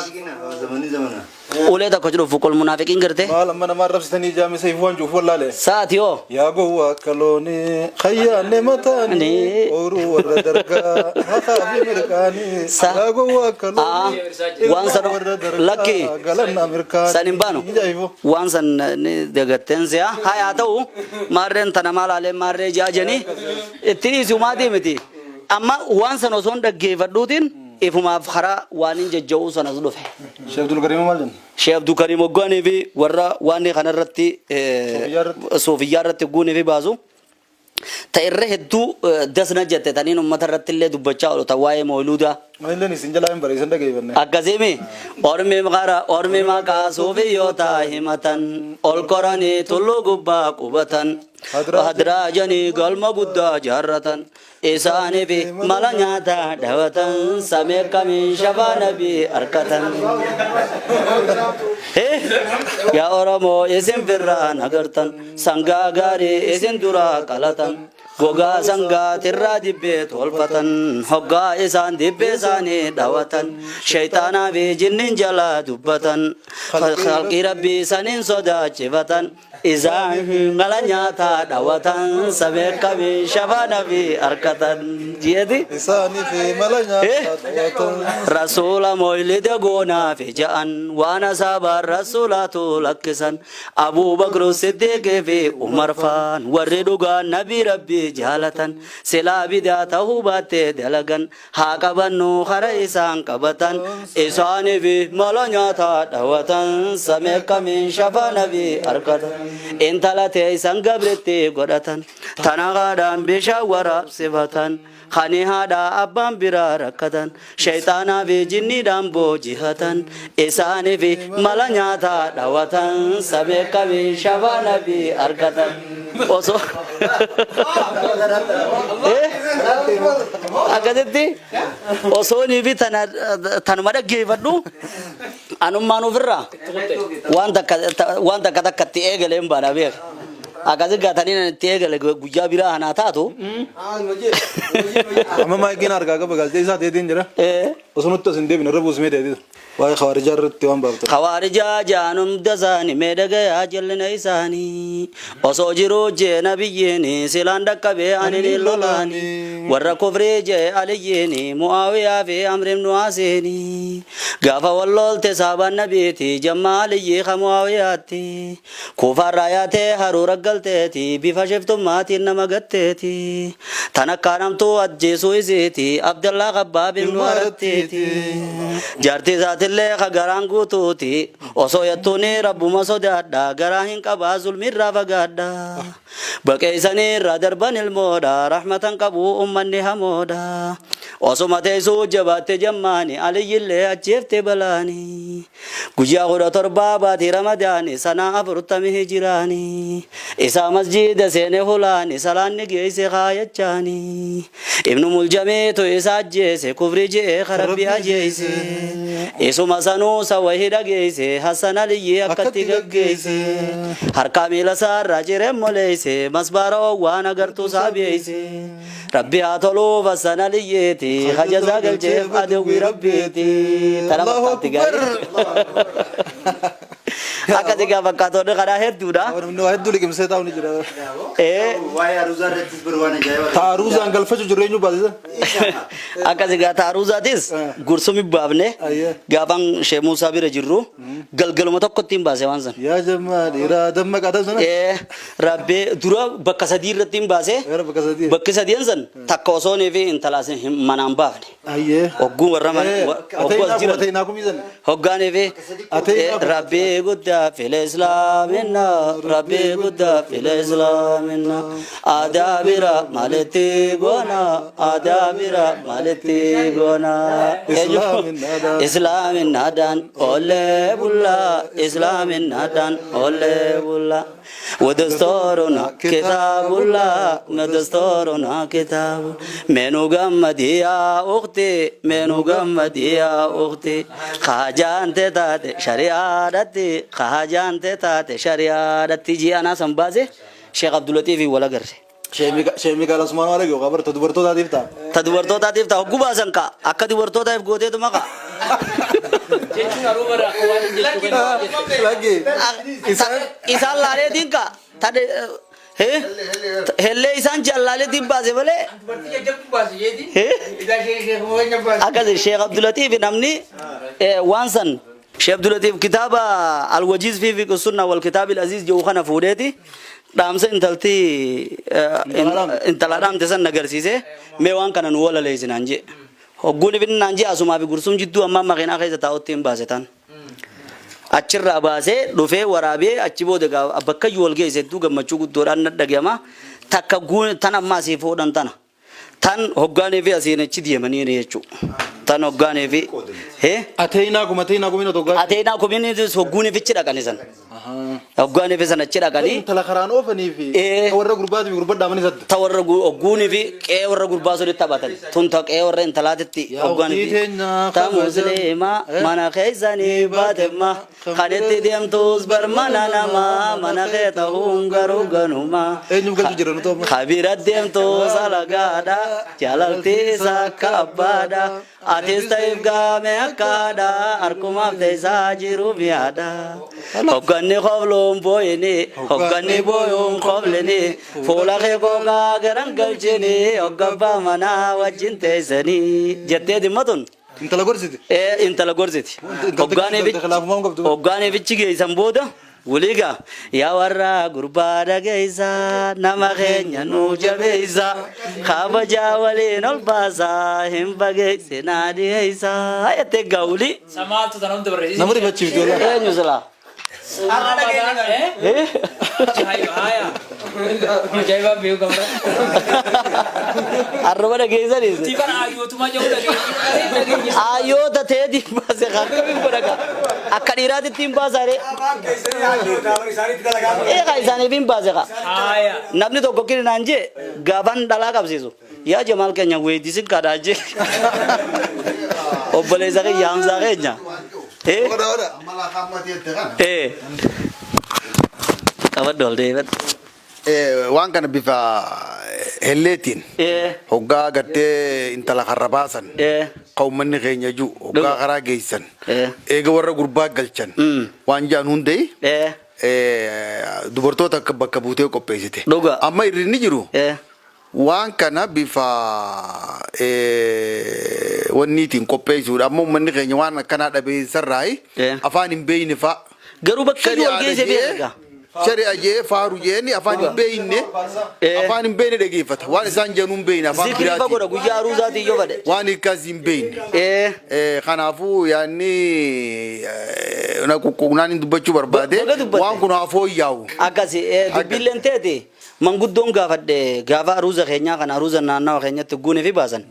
ulee tokko dhufu qul munaafiqiin garte maal amma nama rabsitanii jaame sayfu wanjuuf wallaale saati yoo yaa gowwa akkalooni khayyaanne mataani ooruu warra dargaa hafaa fi mirkaani yaa gowwa akkalooni waan san lakki galanna mirkaani san hin baanu waan san dagatteen si'a haa ta'u maarreen tana maalaalee maarree jaajanii itti dhiisumaati miti amma waan san osoo hin dhaggeeffadhuutiin ifumaaf karaa waan hin jajja'uu sanas dhufe. Sheekh Abdul Karim maal jenna? Sheekh Abdul Karim hoggaanii fi warra waan kanarratti soofiyyaa irratti hogguunii fi baasu. Ta'irra hedduu dasna jette taniin uummata irratti illee dubbachaa oolu tawaa'ee mooluudaa. Mailleen isin jalaa hin bareessan dhageeffanne. Akkasiimi ormi maqaa soofiyyoota himatan ol koranii tulluu gubbaa qubatan. Hadraajanii galma guddaa jaarratan isaanii fi mala nyaataa dhawatan samee kamiin shafaa nabii harkatan. Yaa Oromoo isin firraan agartan sangaa gaarii isin duraa qalatan. Gogaa sangaatirraa dibbee tolfatan hoggaa isaan dibbee isaanii dhawatan shaytaanaa fi jinniin jalaa dubbatan khalqii rabbii saniin sodaachifatan isaan mala nyaataa dhawatan samee kamiin shafaa nabii harkatan jeeti isaanii fi mala nyaataa dhawatan rasuula moylide goonaa fi ja'an waan asaabaan rasuulaatu lakkisan Abuu Bakr Siddiiqii fi Umar faan warri dhugaan nabii rabbii jaalatan silaa bidaa ta'uu baattee dalagan haa qabannu hara isaan qabatan isaanii fi mala nyaataa dhawatan samee kamiin shafaa nabii harkatan intala teessan gabretti godhatan tanaqaadhaan bishaan waraabsifatan khani haadha abbaan biraa rakkatan shayxaanaa fi jinniidhaan boojihatan isaanii fi mala nyaataa dhawatan samee kamiin shafaa nabii harkatan osoo akkasitti osoonii fi tanuma dhaggeeffadhu anummaan ofirraa waan takka takkatti eegaleen baadhaa beeka. Akkasi gaataniin itti eegale guyyaa biraa hanaa taatu. Amma maayikiin argaa qaba galtee isaa teetiin jira. Osoo nutti as hin deebine irra buusimee teetisa. Waa'ee khawaarijaa irratti waan baaftan. Khawaarijaa jaanum dasaani meedagayaa jallina isaanii osoo jiruu jeena biyyeeni silaan dhaqqabee ani ni lolaani warra kufrii jee aliyyeeni mu'aawiyaa fi amrim nu'aaseeni gaafa walloolte saabaan nabiiti jamma aliyyii ka mu'aawiyaatti kufarraa yaatee haruura galteeti bifa shiftummaatiin nama gatteeti tan akkaanamtuu ajjeesuu isiiti Abdallaa Qabbaab ibnu Arattiiti jaartii isaati illee garaan guutuuti osoo yattuuni rabbuma sodaadha garaa hin qabaa zulmirraa fagaadha baqeessanii irraa darban ilmoodha rahmatan qabu ummanni hamoodha osuma teessuu jabaatte jammaani aliyyillee ajjeefte balaani guyyaa 17 baatii ramadaani sanaa 40 hijiraani isaa masjiida seene hulaani salaanni geesse kaayachaani ibnu muljamiitu isa ajjeese kufri je'e karabbi ajjeese isuma sanuu sawahii dhageesse Hassan Aliyyii akkatti gaggeesse harka miila isaarraa cireen moleesse masbaara waan agartuu saabeesse rabbi haa toluuf Hassan Aliyyeeti hajazaa galcheef adawwii rabbiiti tanamatti gaarii akkati gaafa fakkaatoonni karaa hedduudha. Hedduu liqimsee taa'u ni jira. Waa'ee aruuzaa irrattis bir waan ajaa'ibaa. Taaruzaan galfachu jireenyu baasisa. Akkasi gaa taaruzaatis gursumi baafne gaafan Shee Muusaa bira jirru galgaluma tokkotti hin baase waan san. Yaa jammaa dhiiraa damma qaata sana. Rabbee dura bakka sadii irratti hin baase. Bakki sadiin san takka osoonii fi intalaas manaan baafne. Hogguun warra hogguu as jiran. Hoggaanii fi Rabbee guddaa في الإسلام إنا ربي قد في الإسلام إنا آدابرا مالتي قونا آدابرا مالتي قونا إسلام النادان أولي بولا إسلام النادان أولي بولا ودستورنا كتاب الله ودستورنا كتاب منو غمدي يا أختي منو غمدي يا أختي خاجان تتاتي شريعتي خاجان تتاتي شريعتي جي أنا سنبازي شيخ عبد اللطيف ولا غيره Sheemi Kaala Usmaan waan arginu qabar dubartootaatiif ta'a. Ta dubartootaatiif ta'a hogguu baasan ka akka dubartootaaf gooteetu maka. Jechuun haruumarraa waan isaan laaleetiin ka tade hellee isaan jallaaleetiin baase malee. Akkasi Sheekh Abdulatif namni waan san Sheekh Abdulatif kitaaba Al-Wajiz fi Fiqh Sunnah wal Kitaab Al-Aziz jedhu kana fuudheeti. Dhaamsa intala dhaamte san agarsiise mee waan kana nu wala leeysinaan jee hogguun ibinnaan jee asumaa fi gursum jidduu amma makiinaa keessa taa'utti hin baase tan achirraa baasee dhufee waraabee achi booda bakka iyyuu wal geesse hedduu gammachuu guddoodhaan na dhagahama takka tan ammaa asii fuudhan tana tan hoggaanii fi asiin achi deemanii jechuudha tan hoggaanii fi ateenaa kumina tokko ateenaa kumina hogguunii fichi dhaqanisan hoggaanii fi sana achi dhaqanii intala karaan oofanii fi warra gurbaatii fi gurbaa dhaamanii sadde ta warra hogguunii fi qe'ee warra gurbaa soditti taphatan tun ta qe'ee warra intalaatitti hoggaanii fi ta musliima mana keessanii baatemma kan itti deemtus barmana namaa mana kee ta'uun garuu ganuma kabira deemtus alagaadha jaalaltiisa akka abbaadha atis ta'eef gaame akkaadha harkumaaf teessaa jiruuf yaada hogganni qobluun booyini hogganni booyuun qoblini fuula kee kookaa garan galchini hoggabbaa manaa wajjin teessanii jettee dhimmatun. Intala gorsiti. Intala gorsiti. Hoggaaniifichi geessan booda waliigaa yaa warra gurbaa dhageessa nama keenya nu jabeessa kabajaa waliin ol baasaa hin bageesse naa dhiyeessa jettee gaawulii. Samaaltu sana hundi barreessi. Namni bachiiftu yoo eenyu silaa. Ajaa'iba beeku qabda. Arraba dhageessanii. Tiifan ayyootumaa jedhu dhageessu. Ayyoota ta'eetiin baase akkamiin godhaka akka dhiiraatitti hin baasare. Eegaa isaaniif hin baase ka. Namni tokko kirinaan jee gaafan dhalaa qabsiisu. Yaa Jamaal keenya weeddisin kadhaa jee. Obboleessa keenya yaamsaa keenya. Qabaddu ol deebiin. Waan kana bifa helleetiin hoggaa gartee intala karra baasan qawmanni keenya jiru hoggaa karaa geessan eega warra gurbaa galchan waan jaan hundee dubartoota bakka buutee qopheessite. Amma irrinni jiru waan kana bifa wanniitiin qopheessuudha. Amma uummanni keenya waan akkanaa dhabee sarraayi afaan hin beeyne fa'a. Garuu bakka iyyuu wal geesse beeka. Shari'a jee faaru jeeni afaan hin beeyne dhageeffata waan isaan jennu hin beeyne afaan biraati. Zikri fagoodha guyyaa aruuzaatii yoo bade. Waan akkas hin beeyne. Kanaafuu yaanni na qunnaan hin dubbachuu barbaade waan kun afoo yaa'u. Akkasi dubbiilleen teeti manguddoon gaafadhe gaafa aruuza keenyaa kana aruuza naannawa keenyatti guunee fi baasan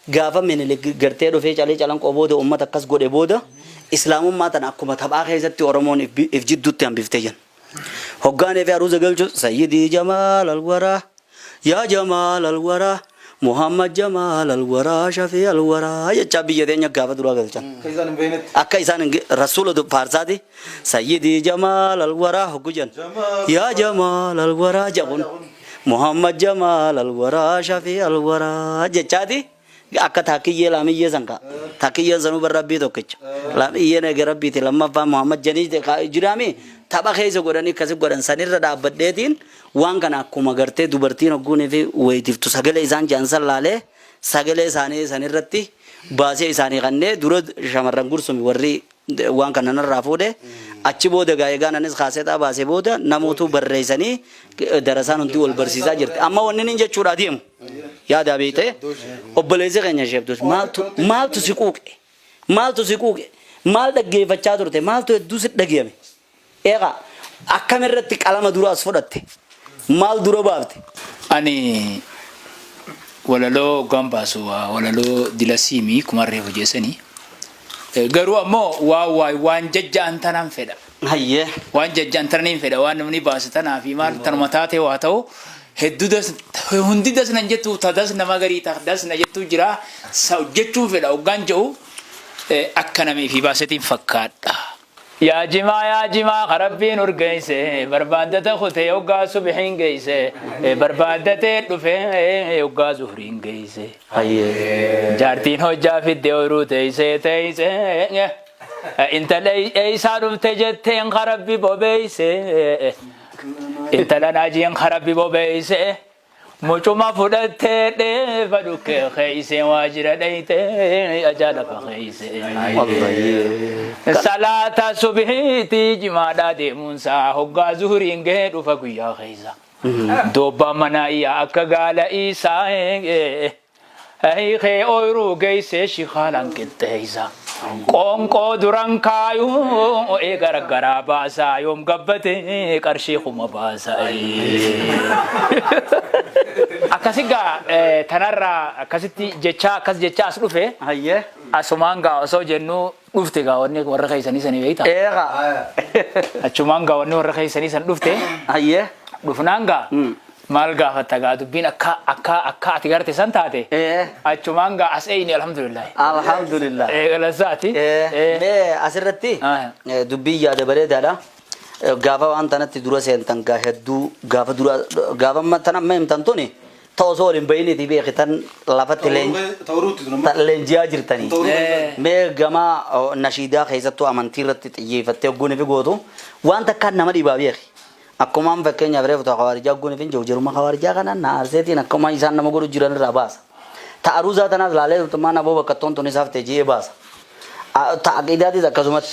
gaafa minilik gartee dhufee calee calanqoo booda uummata akkas godhe booda islaamummaa tana akkuma taphaa keessatti oromoon if jidduutti hambiftee jiran. Hoggaanii fi aruuza galchu Sayyidii Jamaal Alwaraa yaa Jamaal Alwaraa محمد جمال الورى شفيع الورى يجا بيدين غافا درا غلچن اكا إسان رسول فارساتي سيدي جمال الورى حقجن يا جمال الورى جبون محمد جمال الورى شفيع الورى جچادي akka takiyyee laamiyyee sanka takiyyee sanu barabbii tokkicha laamiyyee nage rabbiiti lammaffaa Muhammad janii jiraami tapha keessa godhanii akkasi godhan sanirra dhaabbadheetiin waan kana akkuma gartee dubartiin hogguunii fi wayitiiftu sagalee isaan jaansan laalee sagalee isaanii sanirratti baasee isaanii kannee dura shamarran gursumi warri waan kana narraa fuudhe achi booda gaa'egaan anis kaasetaa baasee booda namootu barreessanii darasaan hundi wal barsiisaa jirti amma wanni nin jechuudha deemu yaada beekte obboleessi keenya sheebtus maaltu si quuqe maal dhaggeeffachaa turte maaltu hedduu si dhaggeeme eegaa akkamirratti qalama dura as fudhatte maal dura baafte ani walaloo gambaasu walaloo dilasiimii kumarree hojeessanii garuu ammoo waan jajjaan tanaan fedha hayyee waan jajjaan tanaan fedha waan namni baasu tanaa fi maal tanuma taatee waa ta'u hedduu hundi dasnan jettu tadas nama garii tadas na jettu jira jechuun fedha hoggaan jedhu akka namii fi baasetiin fakkaadha. Yaa jimaa qarabbiin urgeesse barbaadate kutee hoggaa subixiin geesse barbaadate dhufee hoggaa zuhriin geesse. Jaartiin hojjaa fidde oyruu teeyse intala eeysaa dhufte jetteen qarabbi bobeeyse intala naajiin qarabbi bobeeyse mucuma fudhattee dheefa dhukkee keeyse waajira dheyte ajaalafa keeyse. Salaata subihiiti jimaadhaa deemuunsaa hoggaa zuhuriin gahee dhufa guyyaa keeysa. Dobba manaa iyyaa akka gaala isaa hiikee oyruu geeyse shikaalaan qixxeeysa. Qoonqoo duran kaayuu garagaraa baasaa yoom gabbate qarshii kuma baasaa. Akkasigaa tanarraa akkasitti jecha as dhufe asumaan gaa osoo jennu dhufte gaa wanni warra keeysanii sanii beeyta. Achumaan gaa wanni warra keeysanii san dhufte dhufnaan gaa maal gaafatta gaa dubbiin akka ati garte san taate achumaan gaa as eeyni alhamdulillah. Galasaati. Mee asirratti dubbii yaada bareedaadha. Gaafa waan tanatti dura seentan gaa hedduu gaafa tana amma himtan tuni ta'uu osoo waliin bahiniiti beekitan lafatti leenji'aa jirtanii. Mee gama nashiidaa keessattuu amantii irratti xiyyeeffattee hogguunii fi gootu waan takkaan nama dhibaa beeki. Akkumaan fakkeenyaaf reefu ta'u hawaarijaa hogguunii fi jiruma hawaarijaa kana naarseetiin akkuma isaan nama godhu jiran irraa baasa. Ta'aruusaa tanaas laalee turtumaan aboo bakka toon isaaf teejjee baasa. Ta'aqiidaatis akkasumatti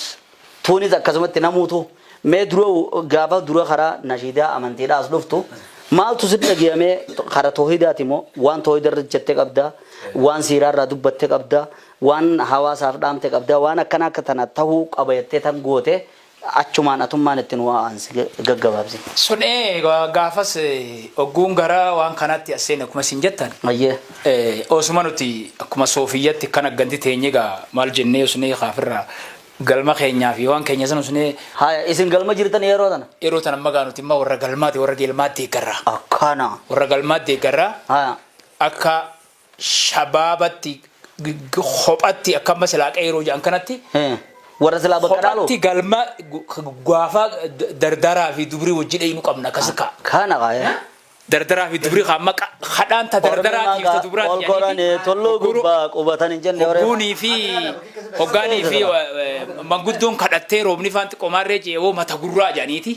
tuunis akkasumatti namuutu. Mee dura gaafa dura karaa nashiidaa amantiidhaas dhuftu maaltu si dhagahame karaa toohidaati moo waan toohidarra jettee qabda waan siiraarraa dubbattee qabda waan hawaasaaf dhaamte qabda waan akkana akka tana ta'uu qaba jettee tan goote achumaan atummaan ittiin waan gaggabaabsi. Sun gaafas ogguun gara waan kanatti aseen akkuma sin jettan. Osuma nuti akkuma soofiyyatti kan agganti teenye gaa maal jennee osnee kaafirraa galma keenyaa fi waan keenya sana sunee isin galma jirtan yeroo tana magaa nuti immoo warra galmaati warra gelmaatti eeggarra akkana warra galmaatti eeggarra akka shabaabatti kophatti akka masalaaqa yeroo jedhan kanatti warra silaa baqqadaaloo kophatti galma gaafa dardaraa fi dubrii wajji dheeynu qabna akkasika kana dardaraa fi dubrii qaama hadhaan ta dardaraa fi dubraa olkorane tolloo gubbaa qubatan hin jenne hoggaanii fi manguddoon kadhattee roobni faanti qomaarree jeewoo mata gurraa jedhaniiti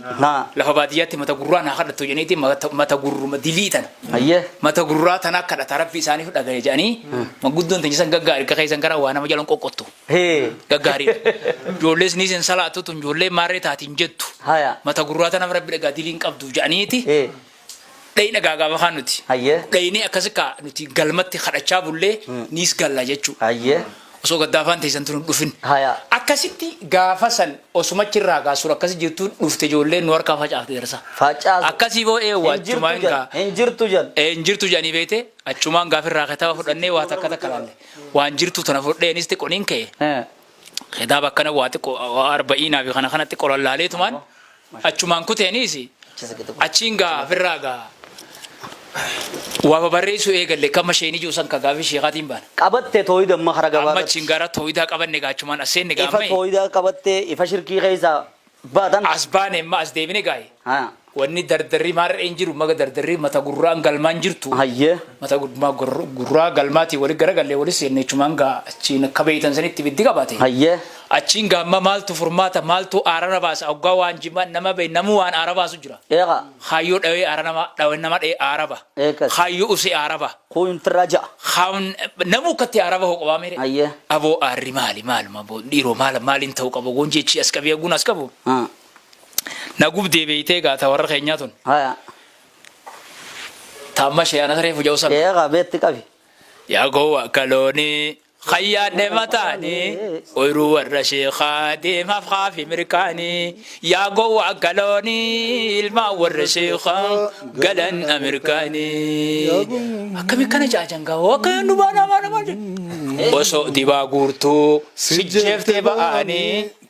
lafa baadiyyaatti mata gurraa naa kadhattu jedhaniiti mata gurruma diliitan mata gurraa tanaa kadhata rabbi isaaniif dhagaye jedhanii manguddoon teenyisan gaggaarii akka keessan gara waa nama jalan qoqqottu gaggaarii ijoollees ni sin salaatutu ijoollee maarree taatiin jettu mata gurraa tanaaf rabbi dhagaa diliin qabdu jedhaniiti. Dhayina gaagaafa kan nuti. Dhayini akkasika nuti galmatti kadhachaa bullee niis galla jechuudha. Osoo gaddaafaan teessan tun dhufin. Akkasitti gaafa san osumachirraa kaasuun akkasi jirtuun dhufte ijoolleen nu harkaa facaafte darsa. Akkasii boo achumaan gaa. Injirtu jan. Injirtu janii beete achumaan gaafirraa kitaaba fudhannee waa takka takka laalle. Waan jirtu tana fudheenis xiqqooniin ka'e. Kitaaba akkana waa xiqqoo arba'inaa fi kana kanatti qolallaalee tumaan achumaan kuteenis achiin gaafirraa gaa. waa barreessu eegalle kama sheeni juusan ka gaafi sheekaatiin baan qabatte tooyida amma hara amma gabaadha chingara tooyidaa qabanne gaachumaan aseen ifa gaamee tooyida qabatte ifa shirkii keessa baatan as baane ma as deebine gaaye ha wanni dardarri maarra een jiru maga dardarri mata gurraan galmaan jirtu hayye mata gurraa galmaati wali garagalle wali seenne chumaan gaa achiin akka beeytan sanitti biddi qabaate hayye achiin gaamma maaltu furmaata maaltu aarara baasa oggaa waan jimaan nama beey namu waan aara baasu jira eeqa hayyoo dhawee aara nama dhawe nama dhee aaraba eekas hayyoo usee aaraba kun firraja hawn namu katti aaraba ho qabaa mere hayye aboo aarri maaluma boo dhiiroo maaliin ta'u qabu gonjechi as qabee gun as qabu ha nagub deebeeytee gaata warra keenyaa tun haya taamma sheeyana saree fuja'u sana eeqa beetti qabi yaa gowwa kalooni khayyaadhe mataani oyiruu warra sheekaa deemaaf haafi mirkaani yaa gowwa kalooni ilmaa warra sheekaa galan amirkaani akkami kana jaajangaa akka nubaa nama osoo dibaa guurtuu sijjeeftee ba'anii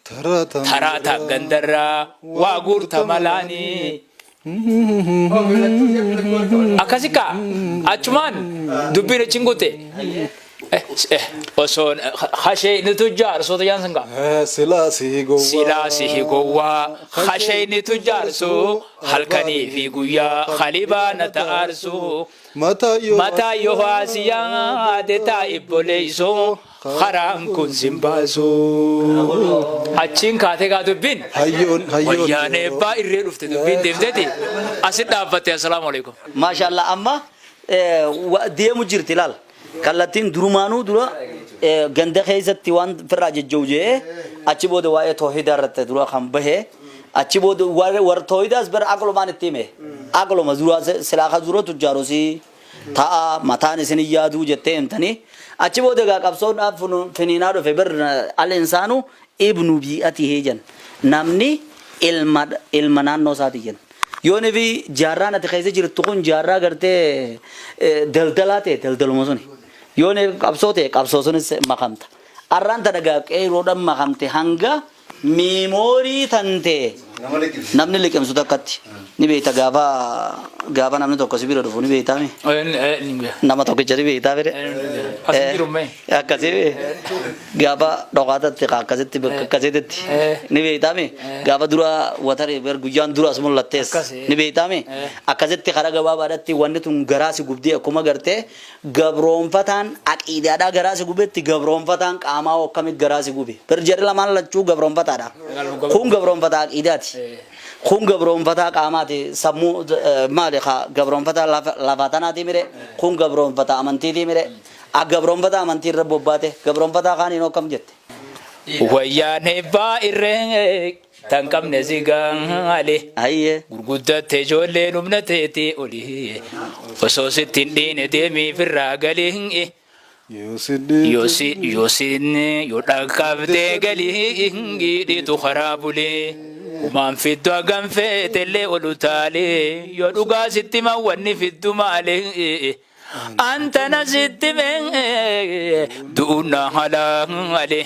tarata gandarra waa guurta malaani akasika achumaan dubbina chingute osoon khashayni tujjaar soota yaansan gaa silaasihi gowwaa khashayni tujjaarsu halkanii fi guyyaa khalibaana ta'aarsu mataa yohaasiyaa detaa ibboleeyso kharaan kun simbaasu achiin kaatee gaa dubbin wayyaanee baa irree dhufte dubbin deemteeti asit dhaabbatte assalaamu alaikum maashaallah amma deemu jirti laal kallattiin durumaanuu dura ganda keessatti waan firraa jejjuu jee achi booda waa'ee toohidaa irratti dura kan bahe achi booda war toohidaas bara aqlumaan itti hime aqluma dura silaaqa dura tujjaarosi ta'a mataan isin yaaduu jettee himtanii achi booda gaa qabsoodhaaf finiinaa dhufe bir al insaanu ibnu bi'atihi jan namni ilma naannoo isaati jan yoo nebi jaarraan ati keessa jirtu kun jaarraa gartee daldalaa ta'e daldaluma suni yoo nebi qabsoo ta'e qabsoo sunis makamta arraan tana gaa qeeroodhaan makamte hanga miimoorii tante namni liqimsu takkatti ni beekta gaafa namni tokko si bira dhufu ni beektaami nama tokkicha ni beektaa fedhe akkasii gaafa dhokaatatti akkasitti akkasitti ni beektaami gaafa dura watare ber guyyaan dura as mul'attees ni beektaami akkasitti karaa gabaabaadhatti wanni tun garaasi gubdee akkuma gartee gabroonfataan aqiidaadhaa garaasi gubetti gabroonfataan qaamaa akkamitti garaasi gube ber jedhe lamaan lachuu gabroonfataadha kun gabroonfataa aqiidaati kun gabroonfataa qaamaati sammuu maali gabroonfataa lafatanaati mire kun gabroonfataa amantiiti mire gabroonfataa amantii irra bobbaate gabroonfataa kaaniin akkam jette wayyaanee baa irree tan qabne sigaale hayye gurguddatte ijoollee humna teeti oli osoo sittiin dhiine deemii firraa galee yosin yoo dhaqqabdee galii dhiitu karaa bulee umaan fiddu hagam feetellee olu taalee yoo dhugaa sitti mawwanni fiddu maalee antana sitti mee du'uuna halaalee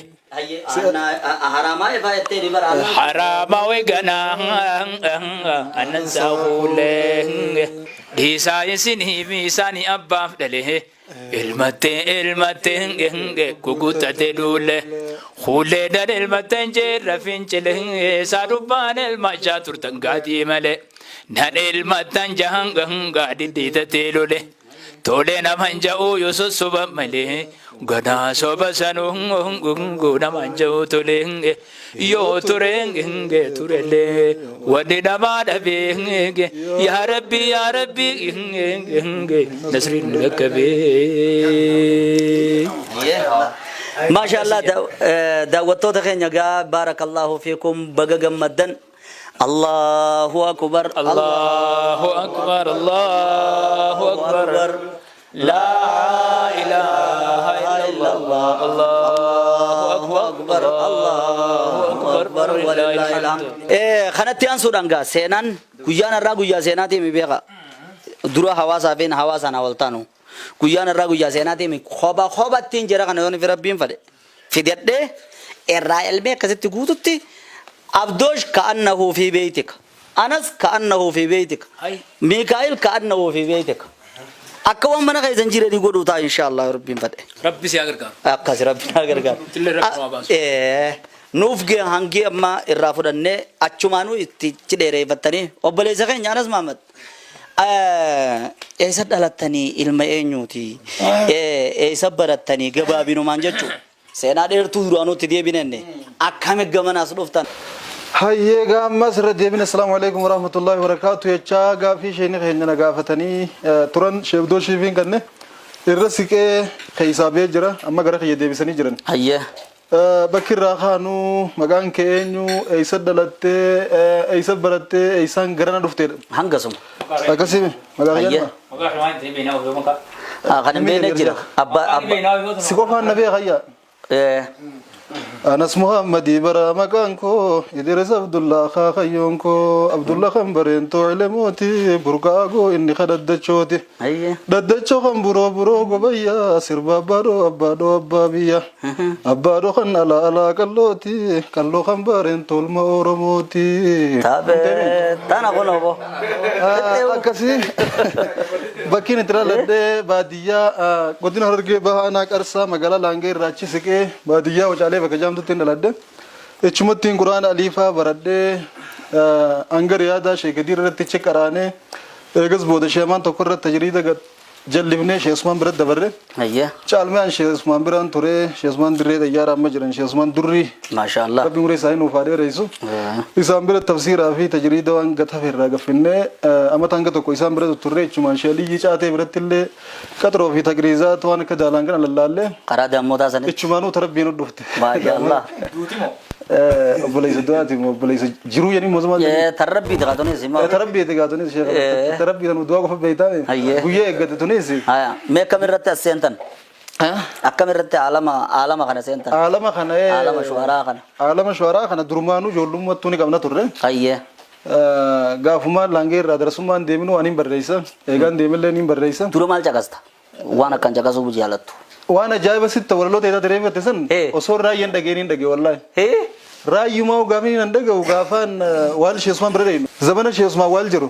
harama wegana anan saawulee dhiisaa isinii miisaanii abbaaf dhalee ilmattee guguttate duule hulee dhan ilmatten jeerra fincile saadubbaan ilmachaa turtan gaatii male nan ilmattan jahan gaadhi dhiitatee lole tolee naman ja'uu yoo sossoba malee ganaa soba sanuu naman ja'uu tolee yoo turellee wanni namaa dhabee yaa rabbi nasriin lakkabee maashaallah daawwattoota keenya gaa baarakallahu fiikum baga gammaddan الله أكبر الله أكبر الله أكبر لا إله إلا الله الله أكبر الله أكبر ولله الحمد خناتي أنصر أنجا سينان كيان الرجل يا سيناتي مبيعة درا حواسا فين حواسا نولتانو كيان الرجل يا سيناتي مي خبا تينجرا كانوا في ربهم في ده الرأي المي كذا تقولتي عبدوش كأنه في بيتك أنس كأنه في بيتك ميكائيل كأنه في بيتك akka waan mana keessan jiranii godhuu ta'a inshallah rabbiin fadhe rabbi si agargaaru akkas rabbiin agargaaru tillee rabbi waa baasu nuuf gee hangi amma irraa fudhannee achumaanuu itti dheereeffattanii obboleessa keenya Anas Mahamad eessa dhalattanii ilma eenyuuti eessa barattanii gabaabinumaan jechuudha seenaa dheertuu duraanuutti deebinenne akkami gamanaas dhuftan hayyee gaammas irra deebine assalaamu alaykum warahmatullahi wabarakatuh jecha gaafii sheeni keenya gaafatanii turan sheebdoo shiifiin kanne irra siqee keeysaa bee jira amma gara kiyya deebisanii jiran hayyee bakki irraa kaanu maqaan kee eenyu eessa dhalattee eessa barattee eessaan garana dhufteedha hangasuma akkasii maqaa kiyya kan beene jira abba si qofaan na bee hayya Anas Muhammadi bara makanko Idris Abdullah Khayonko Abdullah Khambarento Elemoti Burgago inni khadaddachoti daddacho kan buro gobaya sirba bado abbabiya abbado kan ala kalloti kallo Khambarento ma oromoti tabe tana gonobo akasi bakkin tiralade badiya godina harge bahana qarsa magala lange rachisike badiya wajale baka jamtu tin daladde echumatti qur'aan alifa baradde angar yaada sheekadir ratti chekarane egas boda sheeman tokko irratti tajriida jallibne sheesman birad dabarre ayya caalmaan sheesman biran ture sheesman dirree dayyaara amma jiran sheesman durri masha Allah rabbi mure sai nu faade reisu isaan bira tafsira fi tajriida wan gata firra gafinne amatan ga tokko isaan bira turre echuman sheeli yicaate birattille qatro fi tagriizat wan ka dalangan lallalle qarada moda san echumanu tarbiyanu dufte masha Allah obboleessa du'aati obboleessa jiruu jedhanii mootummaa tarabbii dhiqaatunis tarabbii dhiqaatunis tarabbii nu du'a qofa beeytaame guyyee eeggate tunis mee kamirratti as seentan akkamirratti alama kana seentan alama alama shuwaraa kana durumaanuu ijoollummattuu ni qabna turre ayyee gaafumaan laangee irraa darasummaan deeminu waan hin barreessa eegaan deemillee hin barreessa dura maal caqasta waan akkan caqasuu jaalattu waan ajaa'iba sitta walaloota isaa dareeffate san osoo raayyan dhageen hin dhagee wallaahi raayyumaa gaafii hin dhaga'u gaafaan waal sheesumaan bira deemu zamana sheesumaa waal jiru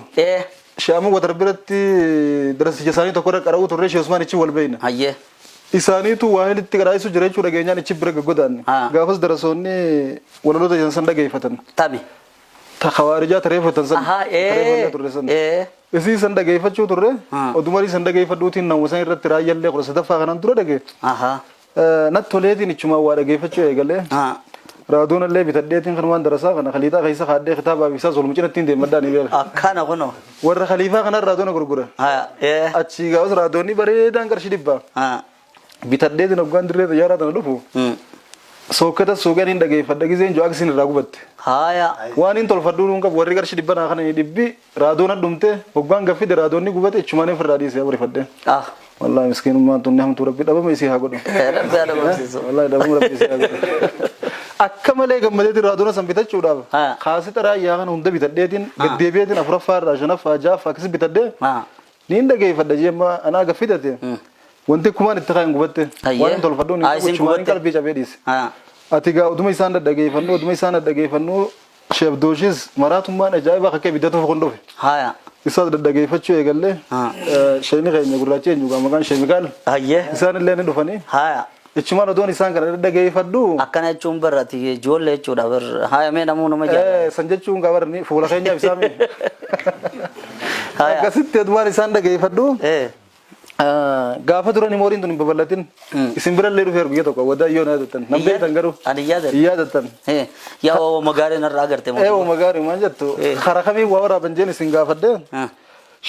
shaamu watar biratti darasicha isaanii tokko irra qara'uu turre sheesumaan ichi wal beeyna hayyee isaaniitu waa hilitti qaraa'isu jira jechuu dhageenyaan ichi bira gaggodaanne gaafas darasoonni walaloota san dhageeffatan tami ta khawaarijaa tareeffatan san tareeffannee turre san isii san dhageeffachuu turre odumarii san dhageeffadhuutiin namusan irratti raayyallee kudha sadaffaa kanan dura dhagee natti toleetiin ichumaa waa dhageeffachuu eegalee raadoon illee bitadheetiin kanumaan darasaa kana khaliitaa keessa kaadhee kitaabaa bisaa solmucinattiin deemadhaan ni beela akkana kuno warra khaliifaa kanan raadoona gurgura achii gaafas raadoonni bareedaan qarshii dhibbaa bitadheetiin hoggaan dirree xayyaaraa tana dhufu sookata suuqaan hin dhageeffadha giseen jo aksin irraa gubatte waan hin tolfadhuu nuun qabu warri qarshii dhibbanaa kana dhibbi raadoona dhumte hoggaan gaffide raadoonni gubate ichumaan ofirraa dhiisee abarifadhe wallahi miskiinummaan tunni hamtuu rabbi dhabama isii haa godhu wallahi dhabama rabbi isii haa godhu akka malee gammadeetiin raadoona san bitachuudhaaf kaasita raayyaa kana hunda bitadheetiin gaddeebiyeetiin afuraffaa irraa shanaffaa jaaffaa akkasi bitadhee niin dhageeffadha jeemma anaa gaffidate wanti kumaan itti kaayin gubatte waan hin tolfadhuun ichumaan qalbii cabee dhiise ati gaa oduma isaan dhaggeeffannu sheebdooshis maraatummaan ajaa'ibaa akka biddatu foon dhufe isaas dhaggeeffachuu eegallee sheeni keenya gurraacha eenyu gaa maqaan sheemikaal isaan illee ni dhufanii ichumaan odoon isaan kana dhaggeeffadhu akkana jechuun barraati ijoollee jechuudha haya mee namuu nama jaalladha san jechuun gaa barni fuula keenyaaf isaami akkasitti odumaan isaan dhaggeeffadhu gaafa durani mooriin tun hin babal'atin isin birallee dhufeer guyya tokko wadaayyoon yaadatan nan beektan garuu ani yaadatan yaa ooma gaarii narraa agarte ooma gaarii maan jettu kara kamii waa waraaban jeen isin gaafadhe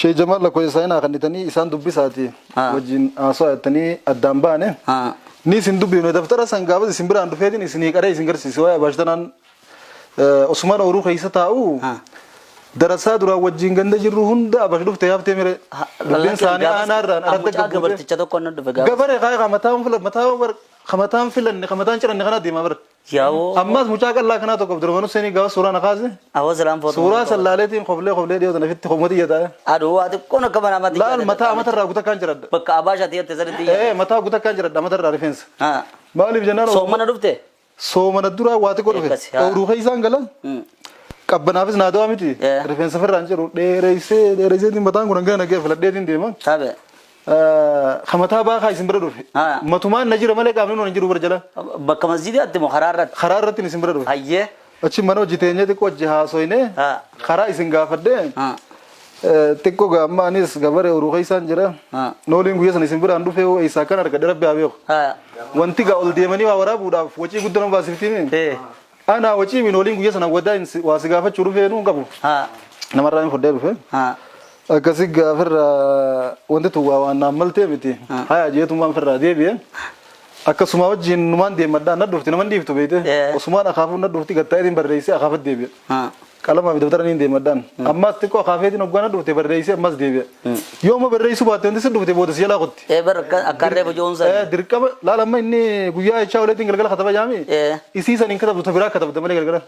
shee jamaal lakkoo isaanii kannitanii isaan dubbisaati wajjin haasoo ayattanii addaan baane ni isin dubbifne daftara san gaafas isin biraan dhufeetin isin hiiqaree isin garsiise waa'ee baashtanaan osumaan ooruu keessa taa'u darasaa dura wajjin ganda jirru hunda abash dhufte yaafte mire dubbin saanii aanaarraan aradda gabarticha tokko nan dhufe gabare kaa kamataan filanne kamataan ciranne kana deema bar yawo ammas mucaa qallaa kanaa tokko durmanu seenii gaafa suuraa nakaase awo salaam foto suuraa sallaaleetiin qoflee dhiyootan afitti qomoti yataa aduu ati qoona kabana mati laal mataa amatarraa gutakkaan jiradha bakka abaasha tiyyatte sanitti mataa gutakkaan jiradha amatarraa rifeensa maaliif jennaan soomana dhufte soomana dura waati ko dhufe ooruu keeysaan gala qabbanaafis naadawaa miti rifeensa firraan jiru dheereysee mataan kun hangana nagee filadheetiin deema خمتها بقى خايس مبردو ما تومان نجير ملك قبلنا نجير برجلا بك مسجد أنت خرارة نسمبردو هيه أشي منو جتيني تكو جها سوينه خرا إسنجا فدين تكو غاما نيس غبره وروخي سانجرا نولين غيا سن سمبر اندو فيو ايسا كان ارك درب بيو وانتي غا اول ديماني وارا بودا وچي غدنا باسفتين انا وچي مي نولين غيا سن ودا واسغا فچرو فينو غبو نمرا فدل فين akasi gafir wanda tuwa wana malte miti haya je tuma firra de biyan akasuma wajin numan de madda na dufti naman diftu beete usman akhafu na dufti gattayrin barreisi akhafat de biyan kalama bidawtar ni de maddan amma tiko akhafeti no gana dufti barreisi mas de biyan yoma barreisi baate ndis dufti bodas yala qotti bar akarre bo jonsa dirka la lamma inni guya chawle tingal gal khataba jami isi sanin katab tabira katab de male gal gal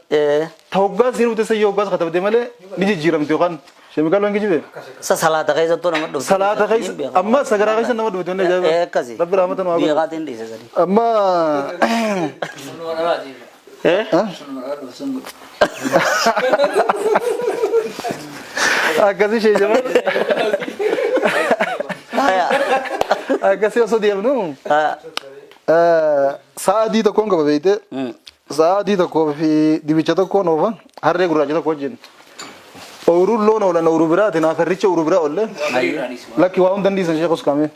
tawga siru te sayo gas khatab de male niji jiram ti khan شمكالو انجي جيبه صلاة غيزة تو نمد صلاة غيزة اما سغرا غيزة نمد ودون جايبه كزي رب رحمة الله بيغاتين دي سزري اما كزي شيء جمال كزي وصدي ابنو سعادي تكون كبيته سعادي تكون في ديبيچا تكون نوفا هر غراجه تكون جين أورو لون ولا نورو برا تنا فريتش أورو برا ولا لكن واهم دندي سنشيخ كامي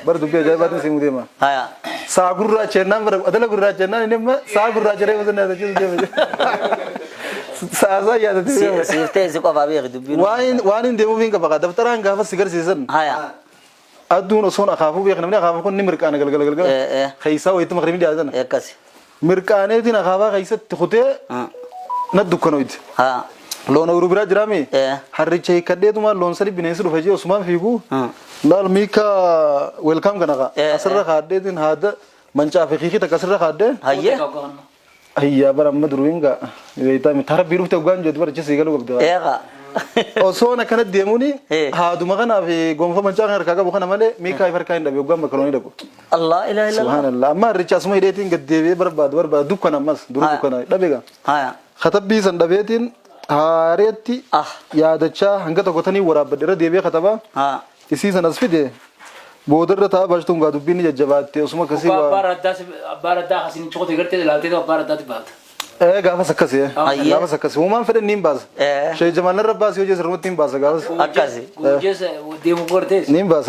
برضو بيا جاي باتن سيمودي ما ساغور راجنا برا أدلة غور راجنا إنما ساغور راجنا وزن هذا شيء جاي سازا يا ده سيفتة زكوا فابي خدوبين وين ديمو فين كبقى دفتران كافة سيجار سيزن أدون أصون أخافو بيا خنمني أخافو كون نمركان قال خيسا ويتم خريمي دي أذن مركانه دين أخافا خيسا تخوته ندكانويد لون أورو برا جرامي هرّيتشي كده توما لون سري بينيسو رفاجي عثمان فيكو لال ميكا ويلكم كنا أسرة خادة دين هذا منشأ فقيقي تكسرة خادة هيا برا مدروينغا يبيتا متهرب بيروف توغان جد برا جسي قالوا قبضة أصلا كانت ديموني هادو مغنا في غومفا منشأ غير كاكا بخنا ماله ميكا يفركاين دبي وغام بكروني دبو الله إله إلا الله سبحان الله أما ريتش اسمه يديتين قد دبي برباد دوكنا ماس دورو دوكنا دبيغا خطب بيسن دبيتين هاريتي يا دچا هنگا تو كتني ورا بدر ديبي خطبا इसी सनस पे दे बोधर रहा बस तुम गादू भी नहीं जवाब थे उसमें किसी बारह दा हसीन चौथे करते लाते तो बारह दा बात गावा सक्कस है गावा सक्कस वो मान फिर नीम बाज शेख जमाल रब्बास यो जैसे रोटीन बाज गावा अक्कासी जैसे देवो करते नीम बाज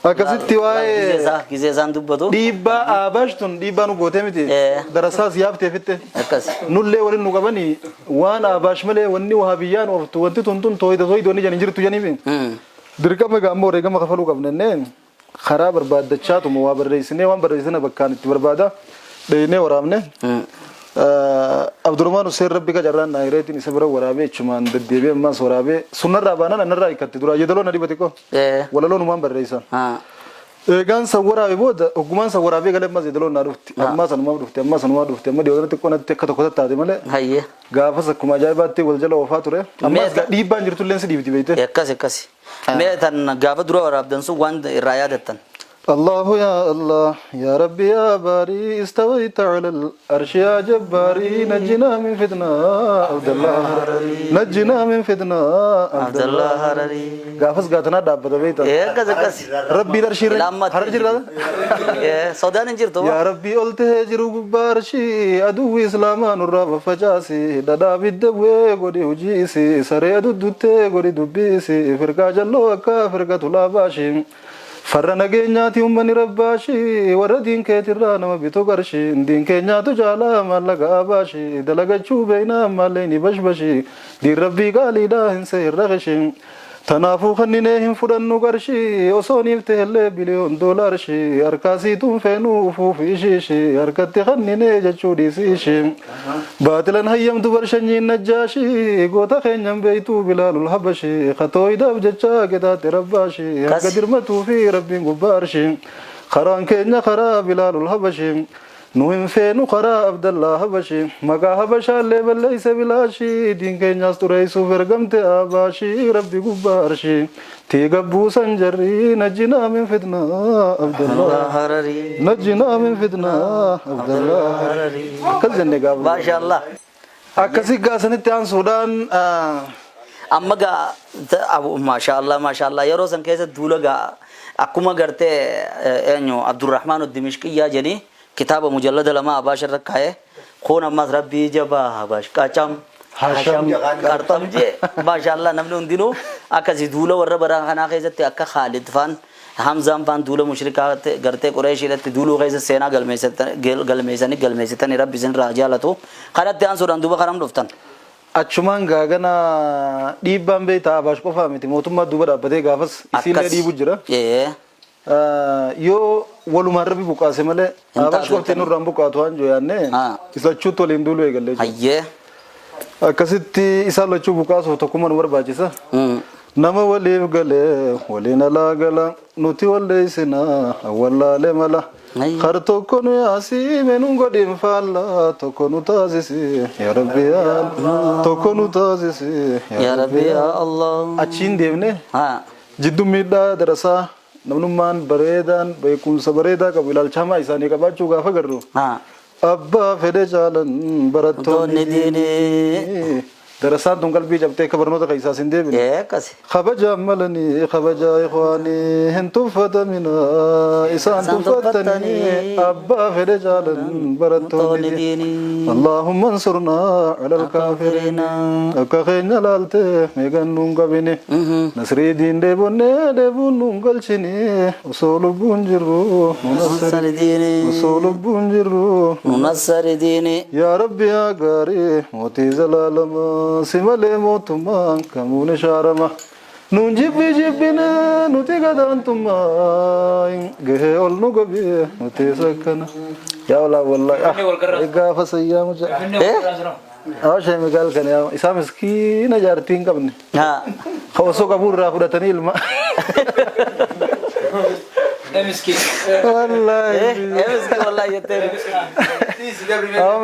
akasi tiwaye kize zandu bodo diba abashtun diba nu gote miti darasa ziyafte fitte akasi nulle wali nu gabani wan abashmale wanni wahabiyan wa tuwanti tuntun toyda toydo ni janjir tu jani bin dirka me gambo rega ma khafalu qabnenne khara barbad dachatu mu wa barreisne wan barreisne bakkan barbada deene waramne Abdurrahman Hussein Rabbi ka jarran naireti ni sabra warabe chuman dedebe mas warabe sunnar rabana nanra ikatti dura yedalo nadi batiko walalo numan barreisa gan sawarabe boda oguman sawarabe gale mas yedalo narufti amma sanuma dufti amma diodra tikko na tekka to tade male hayye gafa sakuma jaybatti waljala wafature amma diban jirtu lensi dibti beite ekkasi me tan gafa dura warabdan su wan irayadatan الله يا الله يا ربي يا باري استويت على الأرش يا جباري نجنا من فتنة عبد الله نجنا من فتنة عبد الله هرري قافز قاتنا دابة بيتا ربي درشي هرجر سودان انجر تو يا ربي قلت هجرو بارشي أدو إسلامان الرب فجاسي دادا بالدوي قولي وجيسي سري أدو دوتي قولي دوبيسي فرقا جلو أكا فرقا تلاباشي فرنا جيناتي أمني رباشي وردين كتير أنا ما بيتو قرشي دين كيناتو جالا مالك أباشي دلقة شو بينا ماليني بشبشي دي ربي قالي لا إنسى الرغشي تنافو خنينهم فرنو قرشي وصوني بتهل بليون دولار شي أركاسي تنفنو فوفي شيشي أركتي خنيني جاتشو دي سيشي باطلا هيام دبرشني نجاشي قوتا خينيام بيتو بلال الحبشي خطوي داب جاتشا كدا ترباشي قدر متو في ربي قبارشي خران كينيا خرا بلال الحبشي نوهم فينو خرا عبد الله حبشي مكا حبشا ليبل ليس بلاشي دين كينيا ستريسو فرقمت آباشي ربي قبارشي تيقبو سنجري نجنا من فتنة عبد الله هرري نجنا من فتنة عبد الله هرري كل جنة قابل ما شاء الله أكسي قاسني تيان سودان amma gaa maashaallah yeroo san keessa duula gaa akkuma gartee eenyu Abdurrahmaan ad-Dimishqiyyaa jedhanii kitaaba mujallada lama abaasha irra kaa'ee kun ammas rabbii jabaa habaash qacam hasham qarxam jee maashaallah namni hundinuu akkasii duula warra baraa kanaa keessatti akka Khaalid faan Hamzaan faan duula mushrikaa gartee Qureeshiidhaatti duuluu keessa seenaa galmeessitanii rabbi isin irraa jaalatu kanatti aansuudhaan duuba kanam dhuftan. Achumaan gaagana dhiibbaan beektaa abaash qofaa miti mootummaa duuba dhaabbatee gaafas isiillee dhiibu jira. Yoo walumaan rabbi buqaase malee abaash qoftee nurraan buqaatu waan jooyaanne isa achuutti waliin duuluu eegallee. Akkasitti isaan lachuu buqaasuuf tokkummaa nu barbaachisa. Nama waliif galee waliin alaa gala nuti walleessinaa wallaalee mala. Kar tokko nu yaasime nu godhin faalla tokko nu taasisi yaa Rabbi tokko nu taasisi yaa Rabbi Allah. Achiin deemne jidduu miidhaa darasaa namnummaan bareedaan beekumsa bareedaa qabu ilaalchamaa isaanii qabaachuu gaafa garru. Abbaa fedhe jaalan barattoonni diinii. درسات دون قلبي جبتك كبرنوتا كيسا سندبن خبجا ملني خبجا إخواني هنتو فتمنا إسان تفتني أبا فرجالا برتوني اللهم انصرنا على الكافرين أكاخين لالته ميغن نونغبيني نصري دين ديبون نونغلشني وصول بونجرو ننصر ديني وصول بونجرو ننصر ديني يا ربي يا غاري موتي زلالما simale mootummaan kamuun shaarama nuun jibbina nuti gadaantummaa gahee ol nu gobee nuti sakkana yaa wallahi gaafa sayyamu awashee migaal kan yaa isaa miskiina jaartiin qabne osoo qabuurraa fudhatanii ilma مسكين والله مسكين والله يتم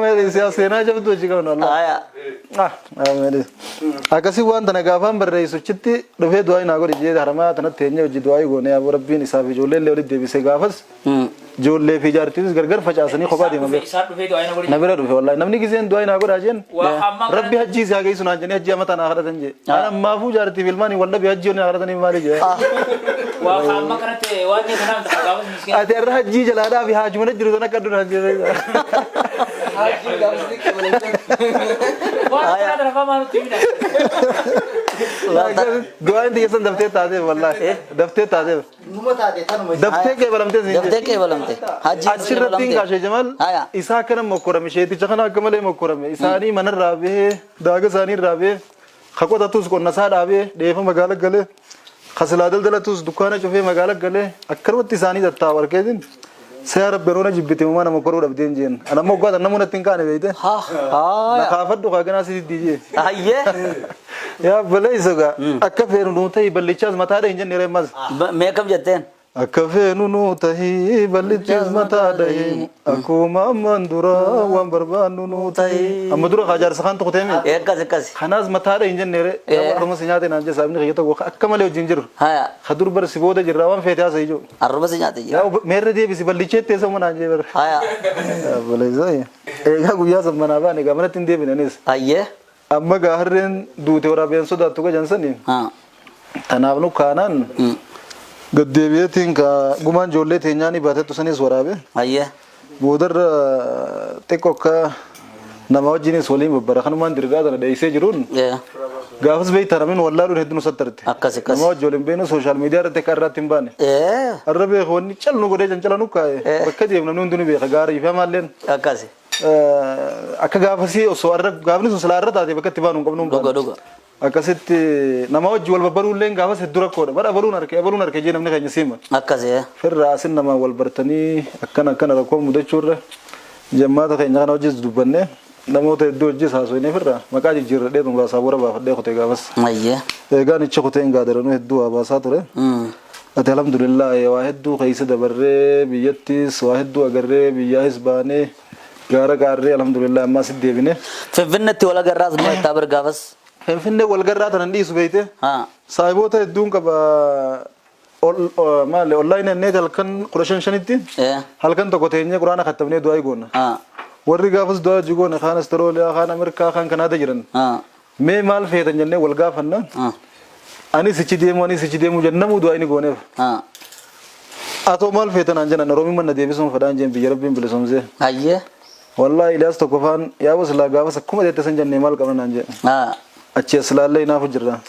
मेरी सियासना जब तो जिगा ना आया मेरी akasi waan tana gaafan barreessu chitti dhufee du'aa ina godhe jee harama tana teenya hojii du'aa goone yaa rabbiin isaa fi ijoollee illee walitti deebisee gaafas ijoollee fi jaartiinis gargar facaasanii kophaa deeman na bira dhufe wallahi namni giseen du'aa ina godhaa jeen rabbi hajjii isaa geessu naan jennee hajjii amata naa kadhatan jee ana maafuu jaartii filmaani wallahi hajjii naa kadhatanii maali jee وأما كانت واني كلام تقابل مسكين. أتى الحجي جلالا في حاج من الجرود أنا كدر حاج. حاجي قابل كمل. وانا هذا رفع ما نتيجة. دوائن دي يسون دفتر تازه والله. دفتر تازه. نمو تازه ثانو. دفتر كي بلامته. دفتر كي بلامته. حاجي. أشرتين كاشه جمال. إسحاق كنا مكورم شيء تجاهنا كمله مكورم. إسحاني منر رابه. داغ ساني رابه. خكو تاتوس كون نساد رابه. ديفه مغالك गले. خسلادل دلتوس دكانه شوفي مقالك गले أكرمت تساني دتا وركيدين سيار بيرونا جبتي مانا مكرو ربدين جين أنا موقع أنا مو نتنكانه بيته نخافت دو خاكنا سيد ديجي يا بلاي سوغا أكفي نوتة يبليشاز متى ده إنجن نيرمز ميكم جتين أكفي نوتة يبليشاز متى ده أكو ما مندورا وامبربان نوتة أمدورا خاجر سخان تقطعمي كذا خناز متى ده إنجن نيره أروما سيناتي نانجي سامني خيطة وخ أكمله جينجر خدور بر سيبوده جراوان فيتها سيجو أروما سيناتي يا मेरे दिए बिसी बल्लीचे तेज़ हो मना जेवर आया बोले जाए एक हाँ गुया सब मना बाने का मना तीन दिए बिना निस आये अम्मा गाहरें दूध और अभी अंशुदा तो का जनसन नहीं हाँ तनावनु खानन गद्देविये थिंग का गुमान जोले थे जानी बातें तो सनी स्वराबे आये बोधर तेको का नमाज जिन्हें सोली में बरखन मान दिर्गा तो नहीं से जरूर गावस भी थरमिन वल्ला रू हेदनु सत्तरते नमाज जोले बेनो सोशल मीडिया रते कर रहा तिम्बाने अर्रबे होनी चल नु गोरे चंचला नु काए बक्के देव ननु दुनी बेख गार इफा मालेन अक्कासे अक्का गावसी ओसो अर्र गावनी सोसला अर्र ताते बक्के तिबानु कबनु डोगा डोगा अक्कासे नमाज जोल बबरू लें गावस हेदुरा कोड बर अबरू नरके जे नमने कहीं सीमा अक्कासे फिर रासिन नमा वल बर्तनी अक्कन रको मुदे चुर जम्मा तो कहीं जाना जिस दुबने नमोते दो जिस हासों ने फिर मकाज जिर दे तुम बासा बुरा बाफ दे खोते गावस गानी चखोते इंगा दरनो हेदु आबासा तोरे अते अल्हम्दुलिल्लाह वाहिदु कैसे दबरे बियत्तीस वाहिदु अगरे बियाहिस बाने गारा गारे अल्हम्दुलिल्लाह अम्मा सिद्धि बिने फिन्नति वाला गरास में ताबर गावस फिन्ने वाला गरास नंदी सुबैते हाँ साहिबो ते दूं का माले ऑनलाइन ने हलकन कुरान शनिती हलकन तो कोते ने कुरान खत्म ने दुआई गोना हाँ वर्री गावस दुआ जुगो ने खान अस्तरोल या खान अमेरिका खान कनाडा जिरन हाँ mee maal feetan jennee wal gaafanna ani sichi deemu jennamu du'a inni gooneef atoo maal feetan an jenna Oromii manna deebisuun fadhaan jeen biyya rabbiin bilisomsee Ayyee. wallahi Ilaas tokko faan yaa waslaa gaafas akkuma jettee san jennee maal qabna naan jedhe achi aslaallee inaafu jirra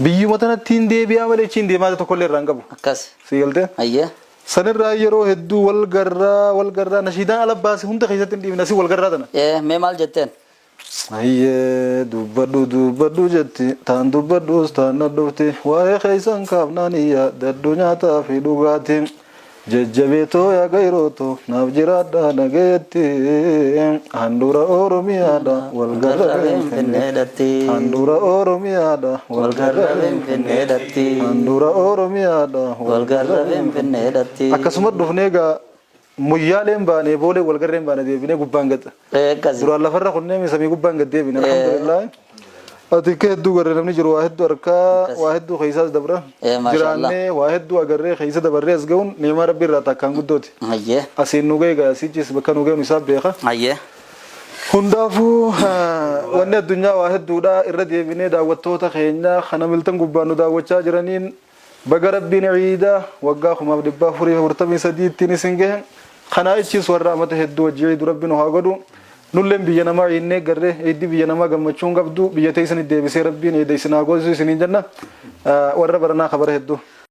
biyyuma tanatti hin deebi'aa malee achi hin deemaa tokkollee irraan qabu akkas si galtee ayyee sanirraa yeroo hedduu wal garraa nashiidaan ala baase hunda keessatti hin dhiibna si wal garraa tana mee maal jetteen ayyee dubbadhu jetti taan dubbadhus taan nadhufti waa'ee keessan kaafnaaniyya dadduu nyaataa fi dhugaatiin jajjabeetoo yaa gayrooto naaf jiraadha dhagayetti handhuura oromiyaadha wal garrabeen finneedhatti handhuura oromiyaadha wal garrabeen finneedhatti handhuura oromiyaadha wal garrabeen finneedhatti akkasuma dhufnee gaa muyyaaleen baanee boolee wal garreen baanee deebinee gubbaan gadda duraan lafarra kunneen samii gubbaan gad deebine alhamdulillah ati akka hedduu garree namni jiru waa hedduu harkaa waa hedduu keessaas dabra jiraannee waa hedduu agarree keessa dabarree as ga'uun neemaa rabbi irraa takkaan guddooti asiin nu ga'e asichis bakka nu ga'uun isaa beeka hundaafuu wanni addunyaa waa hedduudha irra deebinee daawwattoota keenya kana miltan gubbaan nu daawwachaa jiraniin baga rabbiin ciidaa waggaa 1443 ittiin isin gahe kana ichis warra amata hedduu wajjii ciidu rabbiin haa godhu nulleen biyya namaa ciinnee garree eeddi biyya namaa gammachuun qabdu biyya teessanii deebisee rabbiin eeda isin haa goosisu isiniin jenna warra baranaa kabara hedduu